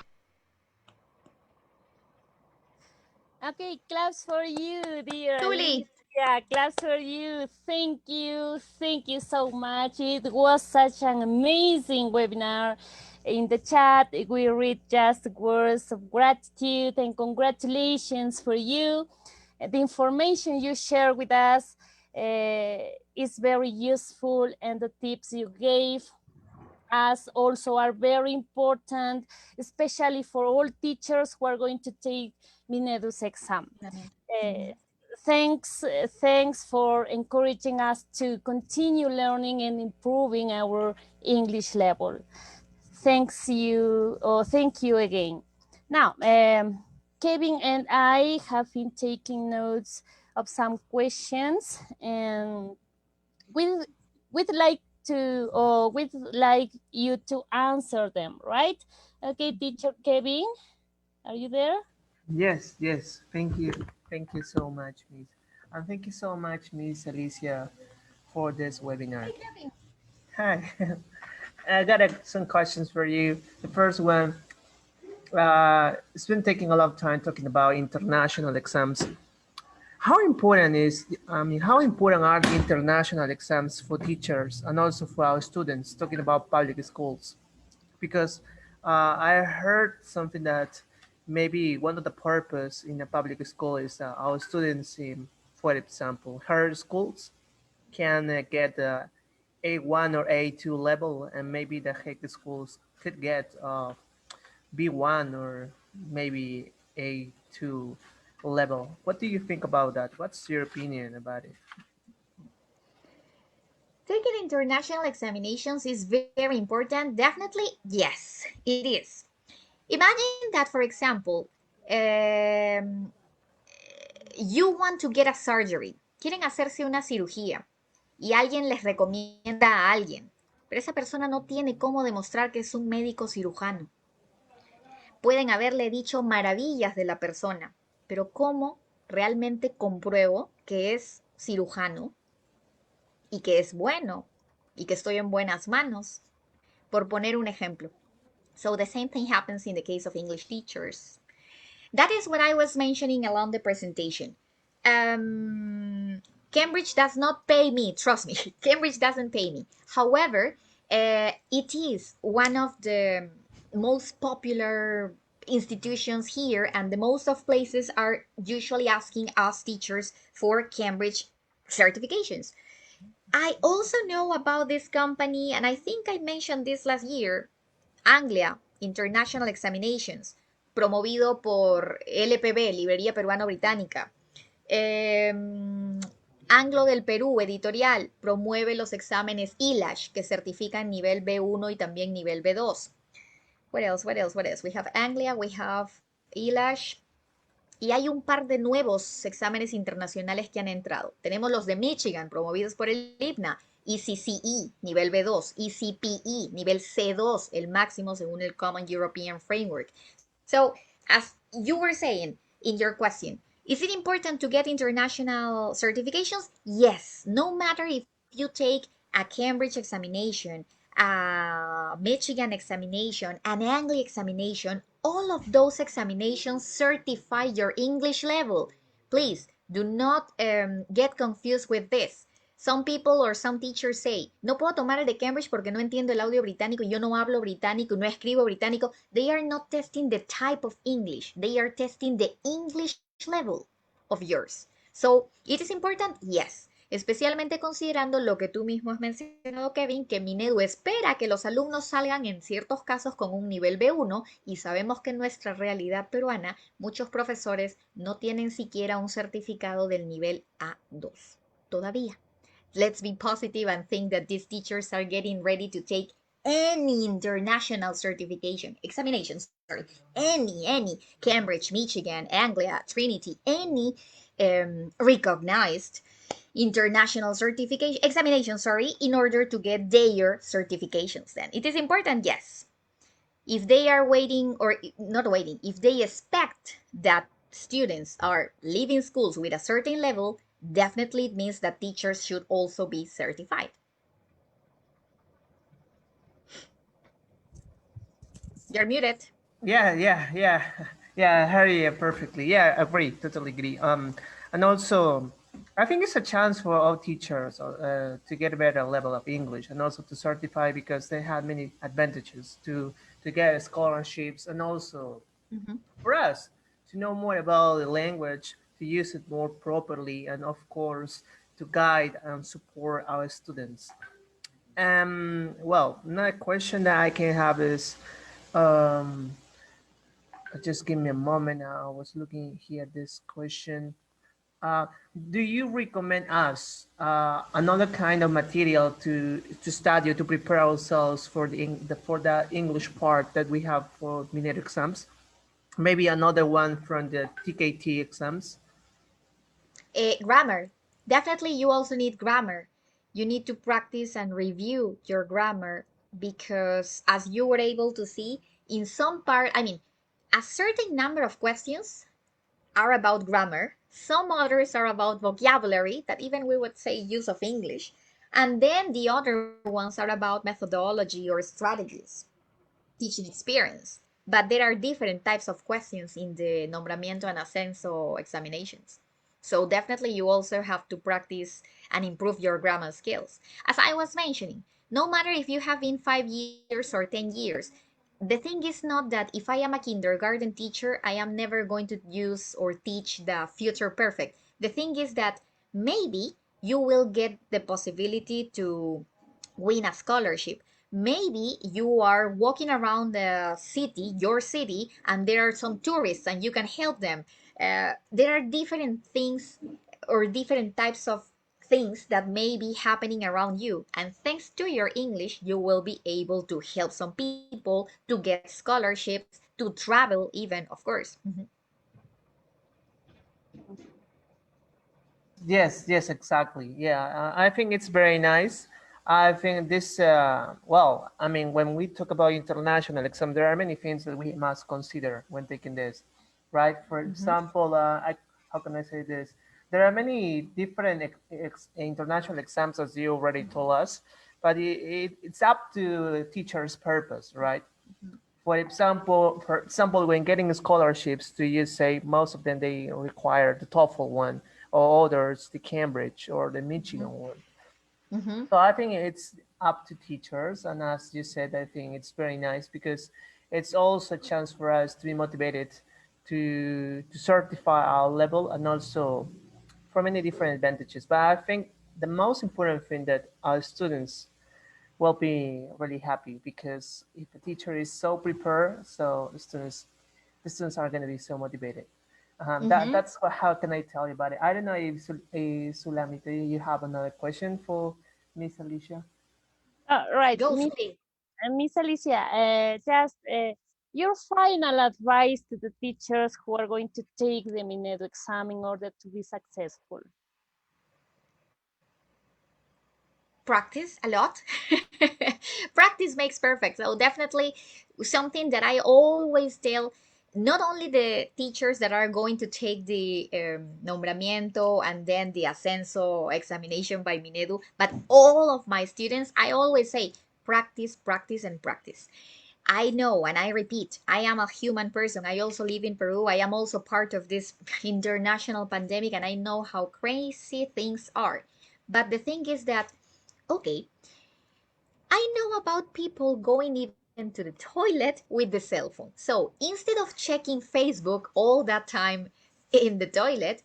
Okay, claps for you, dear Tuli. Yeah, claps for you. Thank you. Thank you so much. It was such an amazing webinar. In the chat, we read just words of gratitude and congratulations for you. The information you share with us is very useful, and the tips you gave us also are very important, especially for all teachers who are going to take minedu's exam. Thanks for encouraging us to continue learning and improving our English level. Thank you again. Now, Kevin and I have been taking notes of some questions, and we'd like to, or we'd like you to answer them, right? Okay, teacher Kevin, are you there? Yes, yes. Thank you. Thank you so much, Miss. And thank you so much, Miss Alicia, for this webinar. Hi. I got some questions for you. The first one, it's been taking a lot of time talking about international exams. How important how important are the international exams for teachers and also for our students, talking about public schools? Because I heard something that maybe one of the purpose in a public school is our students, for example, her schools can get A1 or A2 level, and maybe the high schools could get B1 or maybe A2 level. What do you think about that? What's your opinion about it? Taking international examinations is very important. Definitely, yes, it is. Imagine that, for example, you want to get a surgery. Quieren hacerse una cirugía y alguien les recomienda a alguien, pero esa persona no tiene cómo demostrar que es un médico cirujano. Pueden haberle dicho maravillas de la persona, pero ¿cómo realmente compruebo que es cirujano y que es bueno y que estoy en buenas manos? Por poner un ejemplo. So the same thing happens in the case of English teachers. That is what I was mentioning along the presentation. Cambridge does not pay me, trust me. Cambridge doesn't pay me. However, it is one of the most popular institutions here, and the most of places are usually asking us teachers for Cambridge certifications. I also know about this company, and I think I mentioned this last year, Anglia International Examinations, promovido por LPB, Librería Peruano-Británica. Anglo del Perú, editorial, promueve los exámenes ILASH, que certifican nivel B1 y también nivel B2. What else? We have Anglia, we have ILASH, y hay un par de nuevos exámenes internacionales que han entrado. Tenemos los de Michigan, promovidos por el IPNA, ECCE, nivel B2, ECPE, nivel C2, el máximo según el Common European Framework. So, as you were saying in your question, is it important to get international certifications? Yes, no matter if you take a Cambridge examination, a Michigan examination, an Anglia examination, all of those examinations certify your English level. Please do not get confused with this. Some people or some teachers say, no puedo tomar el de Cambridge porque no entiendo el audio británico, yo no hablo británico, no escribo británico. They are not testing the type of English. They are testing the English level of yours. So, it is important, yes. Especialmente considerando lo que tú mismo has mencionado, Kevin, que minedu espera que los alumnos salgan en ciertos casos con un nivel B1 y sabemos que en nuestra realidad peruana muchos profesores no tienen siquiera un certificado del nivel A2 todavía. Let's be positive and think that these teachers are getting ready to take any international examinations, any Cambridge, Michigan, Anglia, Trinity, any recognized international examination, in order to get their certifications. Then it is important, yes. If they are waiting, or not waiting, if they expect that students are leaving schools with a certain level, definitely it means that teachers should also be certified. You're muted. Yeah, I heard you perfectly. Yeah, agree, totally agree. And also, I think it's a chance for all teachers to get a better level of English and also to certify, because they have many advantages to get scholarships, and also for us to know more about the language, to use it more properly, and of course to guide and support our students. Well, another question that I can have is, just give me a moment. I was looking here at this question. Do you recommend us another kind of material to study or to prepare ourselves for the English part that we have for Minedu exams? Maybe another one from the Tkt exams? Grammar. Definitely you also need grammar. you need to practice and review your grammar because, as you were able to see, in some part, I mean, a certain number of questions are about grammar, some others are about vocabulary, that even we would say use of English, and then the other ones are about methodology or strategies, teaching experience. But there are different types of questions in the nombramiento and ascenso examinations. So definitely you also have to practice and improve your grammar skills. As I was mentioning, no matter if you have been 5 years or 10 years, the thing is not that if I am a kindergarten teacher, I am never going to use or teach the future perfect. The thing is that maybe you will get the possibility to win a scholarship. Maybe you are walking around the city, your city, and there are some tourists and you can help them. There are different things or different types of things that may be happening around you. And thanks to your English, you will be able to help some people to get scholarships, to travel, even, of course. Yes, exactly. Yeah, I think it's very nice. I think this, well, I mean, when we talk about international exam, there are many things that we must consider when taking this, right? For example, how can I say this? There are many different international exams, as you already told us, but it's up to the teacher's purpose, right? For example, when getting scholarships to USA, most of them they require the TOEFL one, or others the Cambridge or the Michigan one. So I think it's up to teachers, and as you said, I think it's very nice because it's also a chance for us to be motivated to certify our level and also for many different advantages. But I think the most important thing that our students will be really happy because if a teacher is so prepared, so the students are going to be so motivated. That's how can I tell you about it. I don't know if Sulamite, you have another question for Miss Alicia. Right, Go, Miss, Suli. Miss Alicia, just your final advice to the teachers who are going to take the minedu exam in order to be successful. Practice a lot. Practice makes perfect. So definitely something that I always tell not only the teachers that are going to take the nombramiento and then the ascenso examination by Minedu, but all of my students, I always say practice, practice, and practice. I know, and I repeat, I am a human person. I also live in Peru. I am also part of this international pandemic, and I know how crazy things are. But the thing is that, okay, I know about people going even to the toilet with the cell phone. So instead of checking Facebook all that time in the toilet,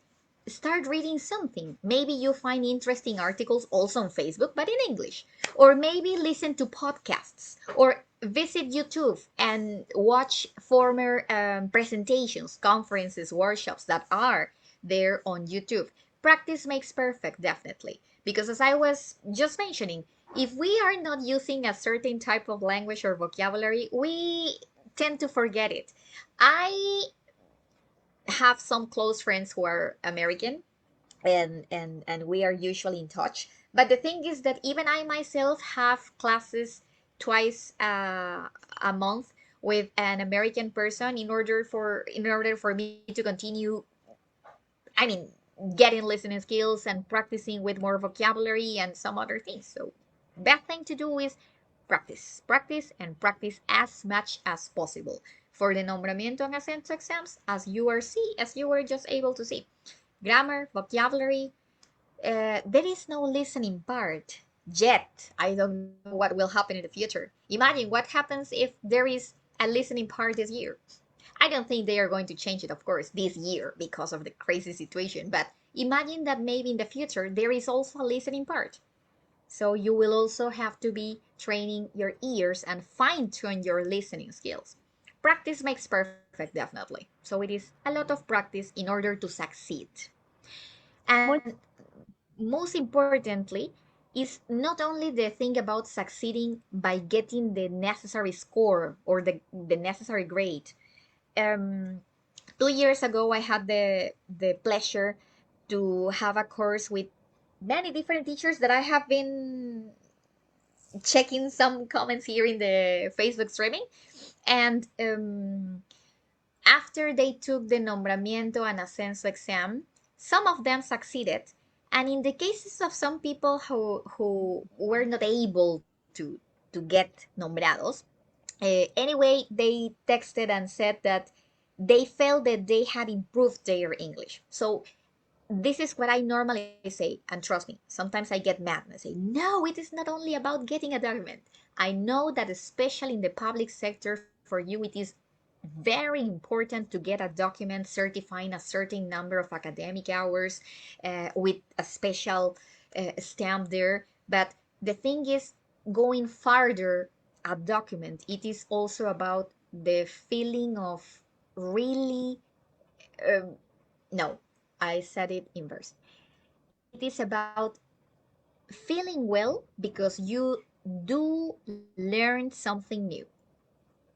start reading something. Maybe you find interesting articles also on Facebook, but in English. Or maybe listen to podcasts or visit YouTube and watch former presentations, conferences, workshops that are there on YouTube. Practice makes perfect, definitely. Because as I was just mentioning, if we are not using a certain type of language or vocabulary, we tend to forget it. I have some close friends who are American, and we are usually in touch. But the thing is that even I myself have classes twice a month with an American person in order for me to continue, I mean, getting listening skills and practicing with more vocabulary and some other things. So best thing to do is practice, practice, and practice as much as possible for the nombramiento and acento exams, as you were just able to see. Grammar, vocabulary. There is no listening part yet. I don't know what will happen in the future. Imagine what happens if there is a listening part this year. I don't think they are going to change it, of course, this year because of the crazy situation. But imagine that maybe in the future there is also a listening part. So you will also have to be training your ears and fine tune your listening skills. Practice makes perfect, definitely. So it is a lot of practice in order to succeed. And Much, most importantly, is not only the thing about succeeding by getting the necessary score or the necessary grade. Um, 2 years ago, I had the pleasure to have a course with many different teachers that I have been checking some comments here in the Facebook streaming. And after they took the nombramiento and ascenso exam, some of them succeeded. And in the cases of some people who were not able to get nombrados, anyway, they texted and said that they felt that they had improved their English. So this is what I normally say, and trust me, sometimes I get mad and I say, no, it is not only about getting a document. I know that especially in the public sector, for you, it is very important to get a document certifying a certain number of academic hours with a special stamp there. But the thing is, going farther, a document, it is also about the feeling of really, no, I said it inverse. It is about feeling well because you do learn something new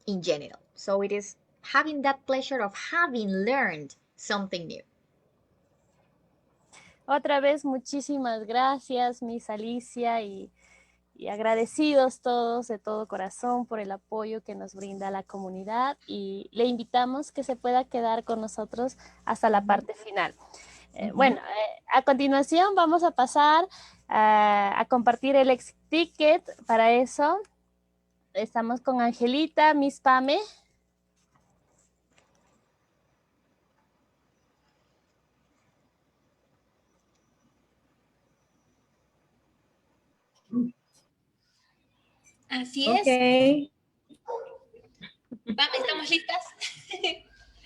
in general. So it is having that pleasure of having learned something new. Otra vez, muchísimas gracias, Miss Alicia, y agradecidos todos de todo corazón por el apoyo que nos brinda la comunidad, y le invitamos que se pueda quedar con nosotros hasta la parte final. Bueno, a continuación vamos a pasar a compartir el exit ticket. Para eso estamos con Angelita, Miss Pame. Así Ok. Vamos, ¿estamos listas?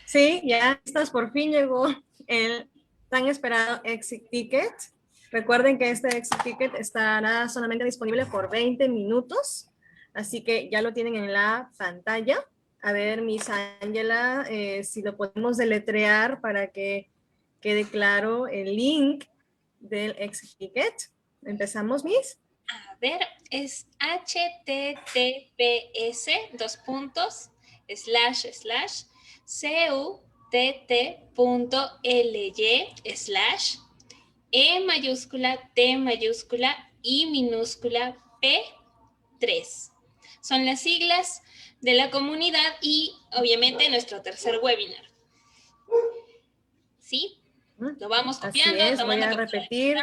Sí, ya listas. Por fin llegó el tan esperado exit ticket. Recuerden que este exit ticket estará solamente disponible por 20 minutos. Así que ya lo tienen en la pantalla. A ver, Miss Ángela, si lo podemos deletrear para que quede claro el link del exit ticket. Empezamos, Miss. A ver, es https://cutt.ly/e mayúscula, T mayúscula, I minúscula, P3. Son las siglas de la comunidad y obviamente nuestro tercer webinar. ¿Sí? Lo vamos copiando. Así es, voy a repetir.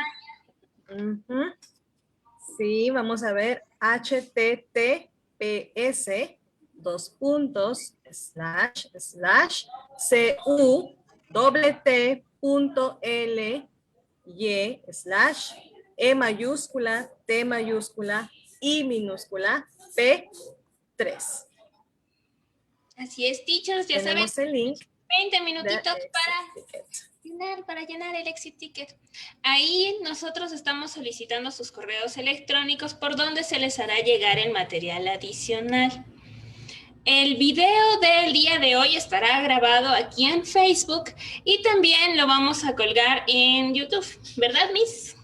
Sí, vamos a ver, https://cutt.ly/e mayúscula, T mayúscula, I minúscula, P3. Así es, teachers, ya Tenemos saben, el link 20 minutitos para llenar el exit ticket. Ahí nosotros estamos solicitando sus correos electrónicos por donde se les hará llegar el material adicional. El video del día de hoy estará grabado aquí en Facebook y también lo vamos a colgar en YouTube, ¿verdad, Miss?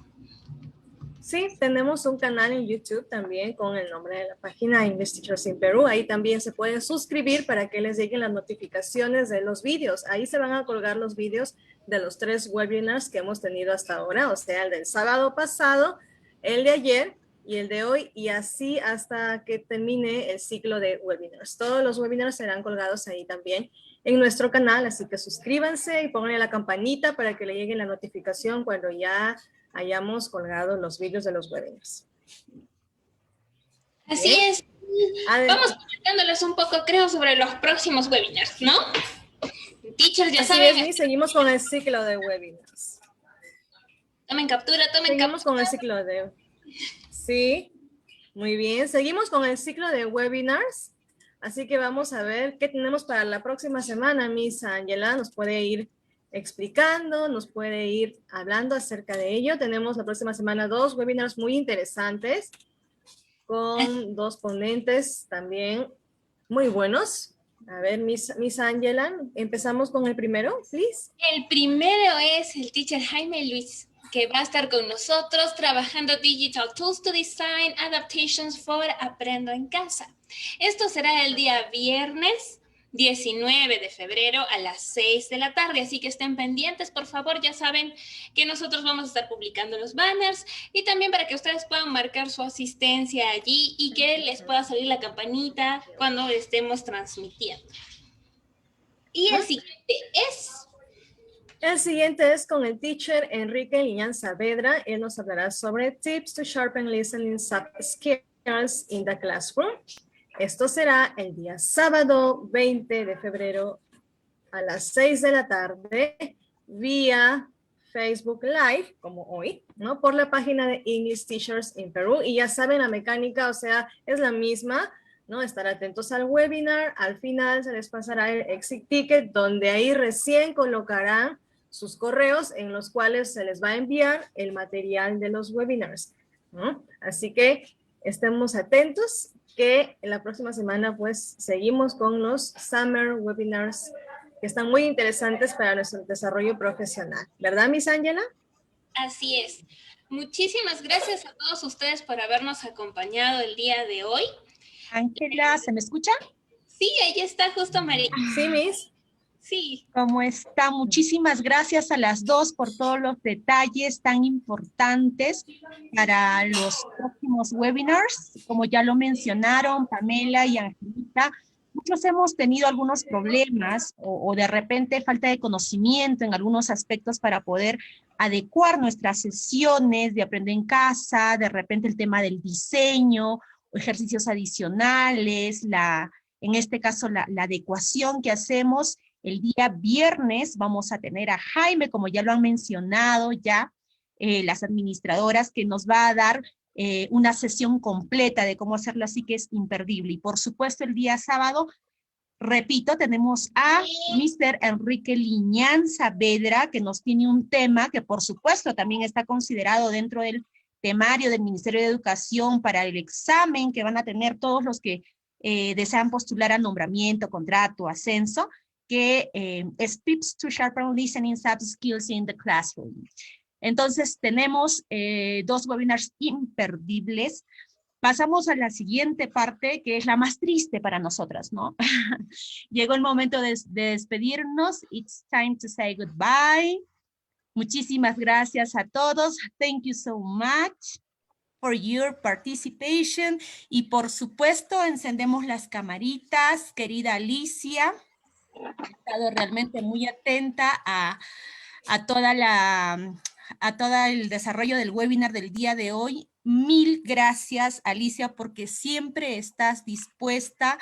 Sí, tenemos un canal en YouTube también con el nombre de la página English Teachers in Peru. Ahí también se pueden suscribir para que les lleguen las notificaciones de los vídeos. Ahí se van a colgar los vídeos de los 3 webinars que hemos tenido hasta ahora, o sea, el del sábado pasado, el de ayer y el de hoy, y así hasta que termine el ciclo de webinars. Todos los webinars serán colgados ahí también en nuestro canal, así que suscríbanse y pónganle la campanita para que le llegue la notificación cuando ya hayamos colgado los vídeos de los webinars. Así Bien. es. Vamos comentándoles un poco, creo, sobre los próximos webinars, ¿no? Teachers, ya Así saben. es, seguimos con el ciclo de webinars. Tomen captura, Seguimos con el ciclo de... Sí, muy bien. Seguimos con el ciclo de webinars. Así que vamos a ver qué tenemos para la próxima semana. Miss Ángela nos puede ir explicando, nos puede ir hablando acerca de ello. Tenemos la próxima semana 2 webinars muy interesantes con 2 ponentes también muy buenos. A ver, Miss Ángela, empezamos con el primero, please. El primero es el teacher Jaime Luis, que va a estar con nosotros trabajando Digital Tools to Design Adaptations for Aprendo en Casa. Esto será el día viernes 19 de febrero a las 6 de la tarde, así que estén pendientes, por favor. Ya saben que nosotros vamos a estar publicando los banners y también para que ustedes puedan marcar su asistencia allí y que les pueda salir la campanita cuando estemos transmitiendo. Y el siguiente es... El siguiente es con el teacher Enrique Liñán Saavedra. Él nos hablará sobre tips to sharpen listening skills in the classroom. Esto será el día sábado 20 de febrero a las 6 de la tarde vía Facebook Live, como hoy, ¿no? Por la página de English Teachers in Peru. Y ya saben, la mecánica, o sea, es la misma, ¿no? Estar atentos al webinar. Al final se les pasará el exit ticket, donde ahí recién colocarán sus correos en los cuales se les va a enviar el material de los webinars, ¿no? Así que estemos atentos que en la próxima semana pues seguimos con los Summer Webinars que están muy interesantes para nuestro desarrollo profesional. ¿Verdad, Miss Ángela? Así es. Muchísimas gracias a todos ustedes por habernos acompañado el día de hoy. Ángela, ¿se me escucha? Sí, ahí está justo María. Sí, Miss. Sí. ¿Cómo está? Muchísimas gracias a las dos por todos los detalles tan importantes para los próximos webinars. Como ya lo mencionaron Pamela y Angelita, muchos hemos tenido algunos problemas o de repente falta de conocimiento en algunos aspectos para poder adecuar nuestras sesiones de aprender en casa, de repente el tema del diseño, o ejercicios adicionales, en este caso la adecuación que hacemos. El día viernes vamos a tener a Jaime, como ya lo han mencionado ya las administradoras, que nos va a dar una sesión completa de cómo hacerlo, así que es imperdible. Y por supuesto el día sábado, repito, tenemos a Mr. Enrique Liñán Saavedra, que nos tiene un tema que por supuesto también está considerado dentro del temario del Ministerio de Educación para el examen que van a tener todos los que desean postular a nombramiento, contrato, ascenso, que es Tips to Sharpen Listening Skills in the Classroom. Entonces tenemos dos webinars imperdibles. Pasamos a la siguiente parte, que es la más triste para nosotras, ¿no? Llegó el momento de despedirnos. It's time to say goodbye. Muchísimas gracias a todos. Thank you so much for your participation. Y por supuesto, encendemos las camaritas, querida Alicia. He estado realmente muy atenta a todo el desarrollo del webinar del día de hoy. Mil gracias, Alicia, porque siempre estás dispuesta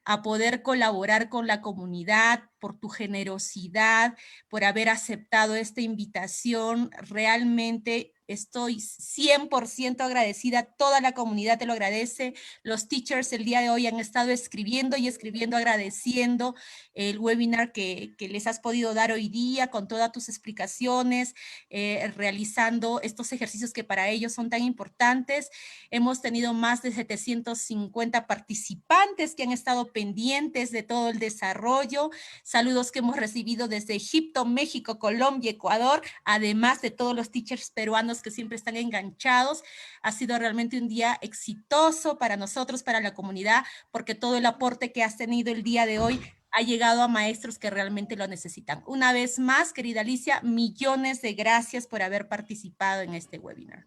a poder colaborar con la comunidad, por tu generosidad, por haber aceptado esta invitación. Realmente estoy 100% agradecida, toda la comunidad te lo agradece. Los teachers el día de hoy han estado escribiendo y escribiendo, agradeciendo el webinar que les has podido dar hoy día con todas tus explicaciones, realizando estos ejercicios que para ellos son tan importantes. Hemos tenido más de 750 participantes que han estado pendientes de todo el desarrollo. Saludos que hemos recibido desde Egipto, México, Colombia, Ecuador, además de todos los teachers peruanos que siempre están enganchados. Ha sido realmente un día exitoso para nosotros, para la comunidad, porque todo el aporte que has tenido el día de hoy ha llegado a maestros que realmente lo necesitan. Una vez más, querida Alicia, millones de gracias por haber participado en este webinar.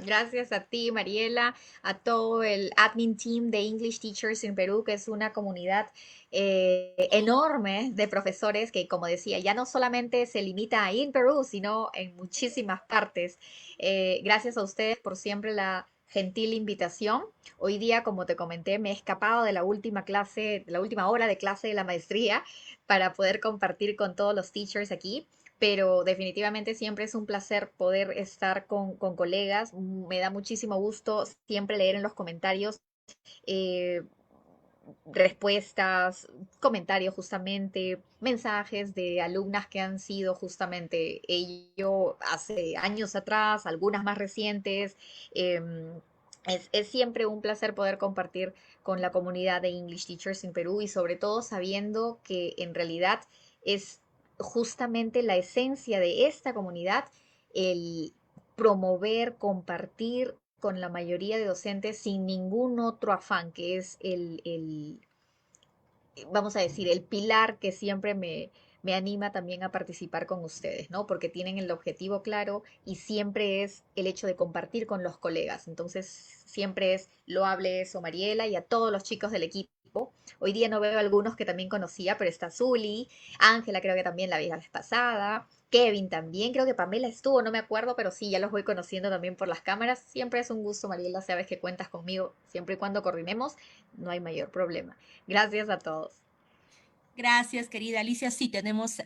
Gracias a ti, Mariela, a todo el admin team de English Teachers in Perú, que es una comunidad enorme de profesores que, como decía, ya no solamente se limita ahí en Perú, sino en muchísimas partes. Gracias a ustedes por siempre la gentil invitación. Hoy día, como te comenté, me he escapado de la última clase, de la última hora de clase de la maestría para poder compartir con todos los teachers aquí. Pero definitivamente siempre es un placer poder estar con colegas. Me da muchísimo gusto siempre leer en los comentarios respuestas, comentarios justamente, mensajes de alumnas que han sido justamente ello hace años atrás, algunas más recientes. Es siempre un placer poder compartir con la comunidad de English Teachers en Perú y sobre todo sabiendo que en realidad es justamente la esencia de esta comunidad el promover, compartir con la mayoría de docentes sin ningún otro afán, que es el vamos a decir, el pilar que siempre me anima también a participar con ustedes, ¿no? Porque tienen el objetivo claro y siempre es el hecho de compartir con los colegas. Entonces, siempre es loable eso, Mariela, y a todos los chicos del equipo. Hoy día no veo algunos que también conocía, pero está Zuli, Ángela creo que también la vi la vez pasada, Kevin también, creo que Pamela estuvo, no me acuerdo, pero sí, ya los voy conociendo también por las cámaras. Siempre es un gusto, Mariela, sabes que cuentas conmigo, siempre y cuando coordinemos, no hay mayor problema. Gracias a todos. Gracias, querida Alicia. Sí, tenemos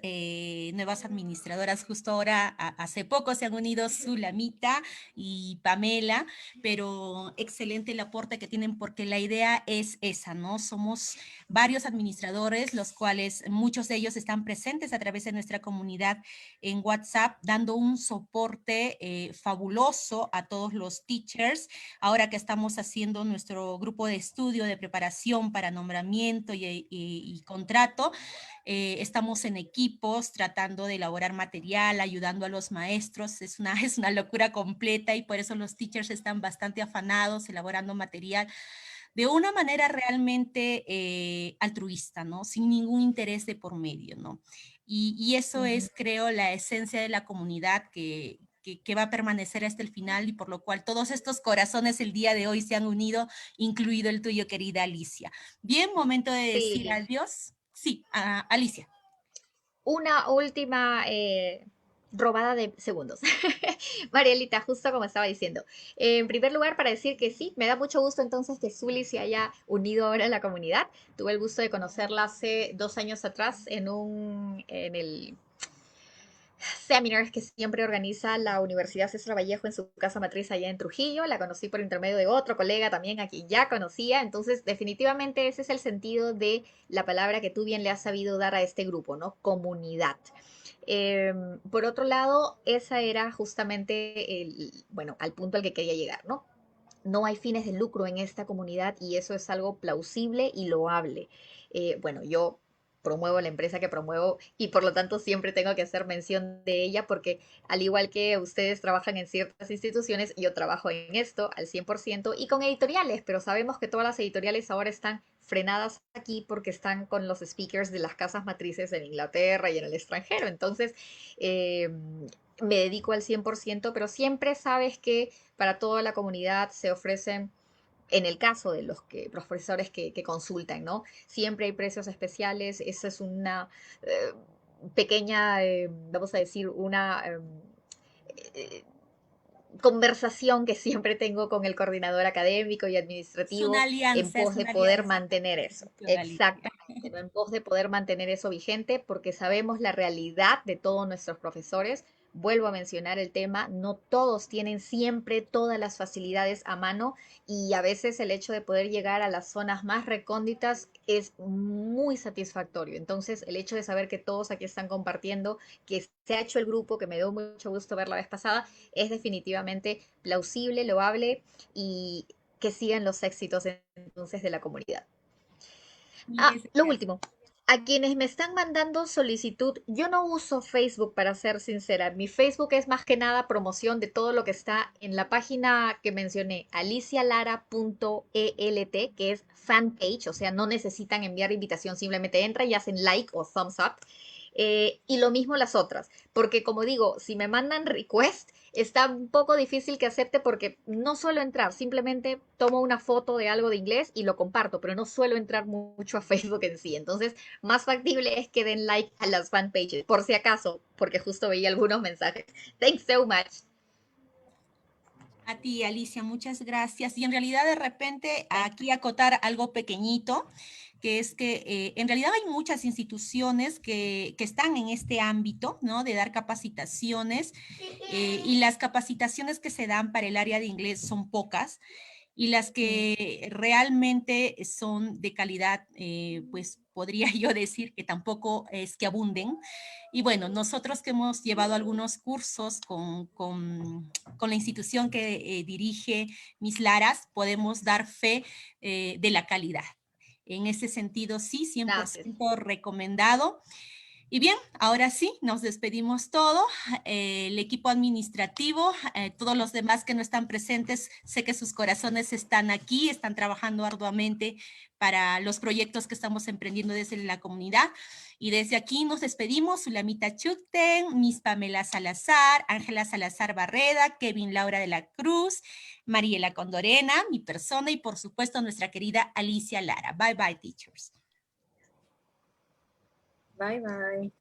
nuevas administradoras justo ahora. Hace poco se han unido Zulamita y Pamela, pero excelente el aporte que tienen porque la idea es esa, ¿no? Somos varios administradores, los cuales muchos de ellos están presentes a través de nuestra comunidad en WhatsApp, dando un soporte fabuloso a todos los teachers. Ahora que estamos haciendo nuestro grupo de estudio de preparación para nombramiento y contrato, estamos en equipos tratando de elaborar material, ayudando a los maestros. Es una locura completa y por eso los teachers están bastante afanados elaborando material de una manera realmente altruista, ¿no? Sin ningún interés de por medio, ¿no? Y eso es, creo, la esencia de la comunidad que va a permanecer hasta el final y por lo cual todos estos corazones el día de hoy se han unido, incluido el tuyo, querida Alicia. Bien, momento de decir Sí. adiós. Sí, Alicia. Una última robada de segundos. Marielita, justo como estaba diciendo. En primer lugar, para decir que sí, me da mucho gusto entonces que Zuli se haya unido ahora a la comunidad. Tuve el gusto de conocerla hace 2 años atrás en el seminars que siempre organiza la Universidad César Vallejo en su casa matriz allá en Trujillo. La conocí por intermedio de otro colega también a quien ya conocía. Entonces, definitivamente ese es el sentido de la palabra que tú bien le has sabido dar a este grupo, ¿no? Comunidad. Por otro lado, esa era justamente bueno, al punto al que quería llegar, ¿no? No hay fines de lucro en esta comunidad y eso es algo plausible y loable. Bueno, yo promuevo la empresa que promuevo y por lo tanto siempre tengo que hacer mención de ella porque al igual que ustedes trabajan en ciertas instituciones, yo trabajo en esto al 100% y con editoriales, pero sabemos que todas las editoriales ahora están frenadas aquí porque están con los speakers de las casas matrices en Inglaterra y en el extranjero. Entonces, me dedico al 100%, pero siempre sabes que para toda la comunidad se ofrecen, en el caso de los profesores que consultan, ¿no? Siempre hay precios especiales, esa es una pequeña, vamos a decir, una eh, conversación que siempre tengo con el coordinador académico y Es administrativo una en alianza, es pos de una poder alianza. mantener eso. Alicia. Exactamente, ¿no? En pos de poder mantener eso vigente porque sabemos la realidad de todos nuestros profesores. Vuelvo a mencionar el tema, no todos tienen siempre todas las facilidades a mano y a veces el hecho de poder llegar a las zonas más recónditas es muy satisfactorio. Entonces, el hecho de saber que todos aquí están compartiendo, que se ha hecho el grupo, que me dio mucho gusto ver la vez pasada, es definitivamente plausible, loable y que sigan los éxitos entonces de la comunidad. Lo último, a quienes me están mandando solicitud, yo no uso Facebook para ser sincera. Mi Facebook es más que nada promoción de todo lo que está en la página que mencioné, alicialara.elt, que es fanpage, o sea, no necesitan enviar invitación, simplemente entran y hacen like o thumbs up. Y lo mismo las otras, porque como digo, si me mandan request, está un poco difícil que acepte porque no suelo entrar, simplemente tomo una foto de algo de inglés y lo comparto, pero no suelo entrar mucho a Facebook en sí. Entonces, más factible es que den like a las fanpages, por si acaso, porque justo veía algunos mensajes. Thanks so much. A ti, Alicia, muchas gracias. Y en realidad, de repente, aquí acotar algo pequeñito, que es que en realidad hay muchas instituciones que están en este ámbito, ¿no? De dar capacitaciones y las capacitaciones que se dan para el área de inglés son pocas y las que realmente son de calidad, pues podría yo decir que tampoco es que abunden. Y bueno, nosotros que hemos llevado algunos cursos con la institución que dirige Miss Laras, podemos dar fe de la calidad. En ese sentido, sí, 100% recomendado. Y bien, ahora sí, nos despedimos todo. El equipo administrativo, todos los demás que no están presentes, sé que sus corazones están aquí, están trabajando arduamente para los proyectos que estamos emprendiendo desde la comunidad. Y desde aquí nos despedimos, Sulamita Chukten, Miss Pamela Salazar, Ángela Salazar Barreda, Kevin Laura de la Cruz, Mariela Condorena, mi persona y por supuesto nuestra querida Alicia Lara. Bye bye, teachers. Bye, bye.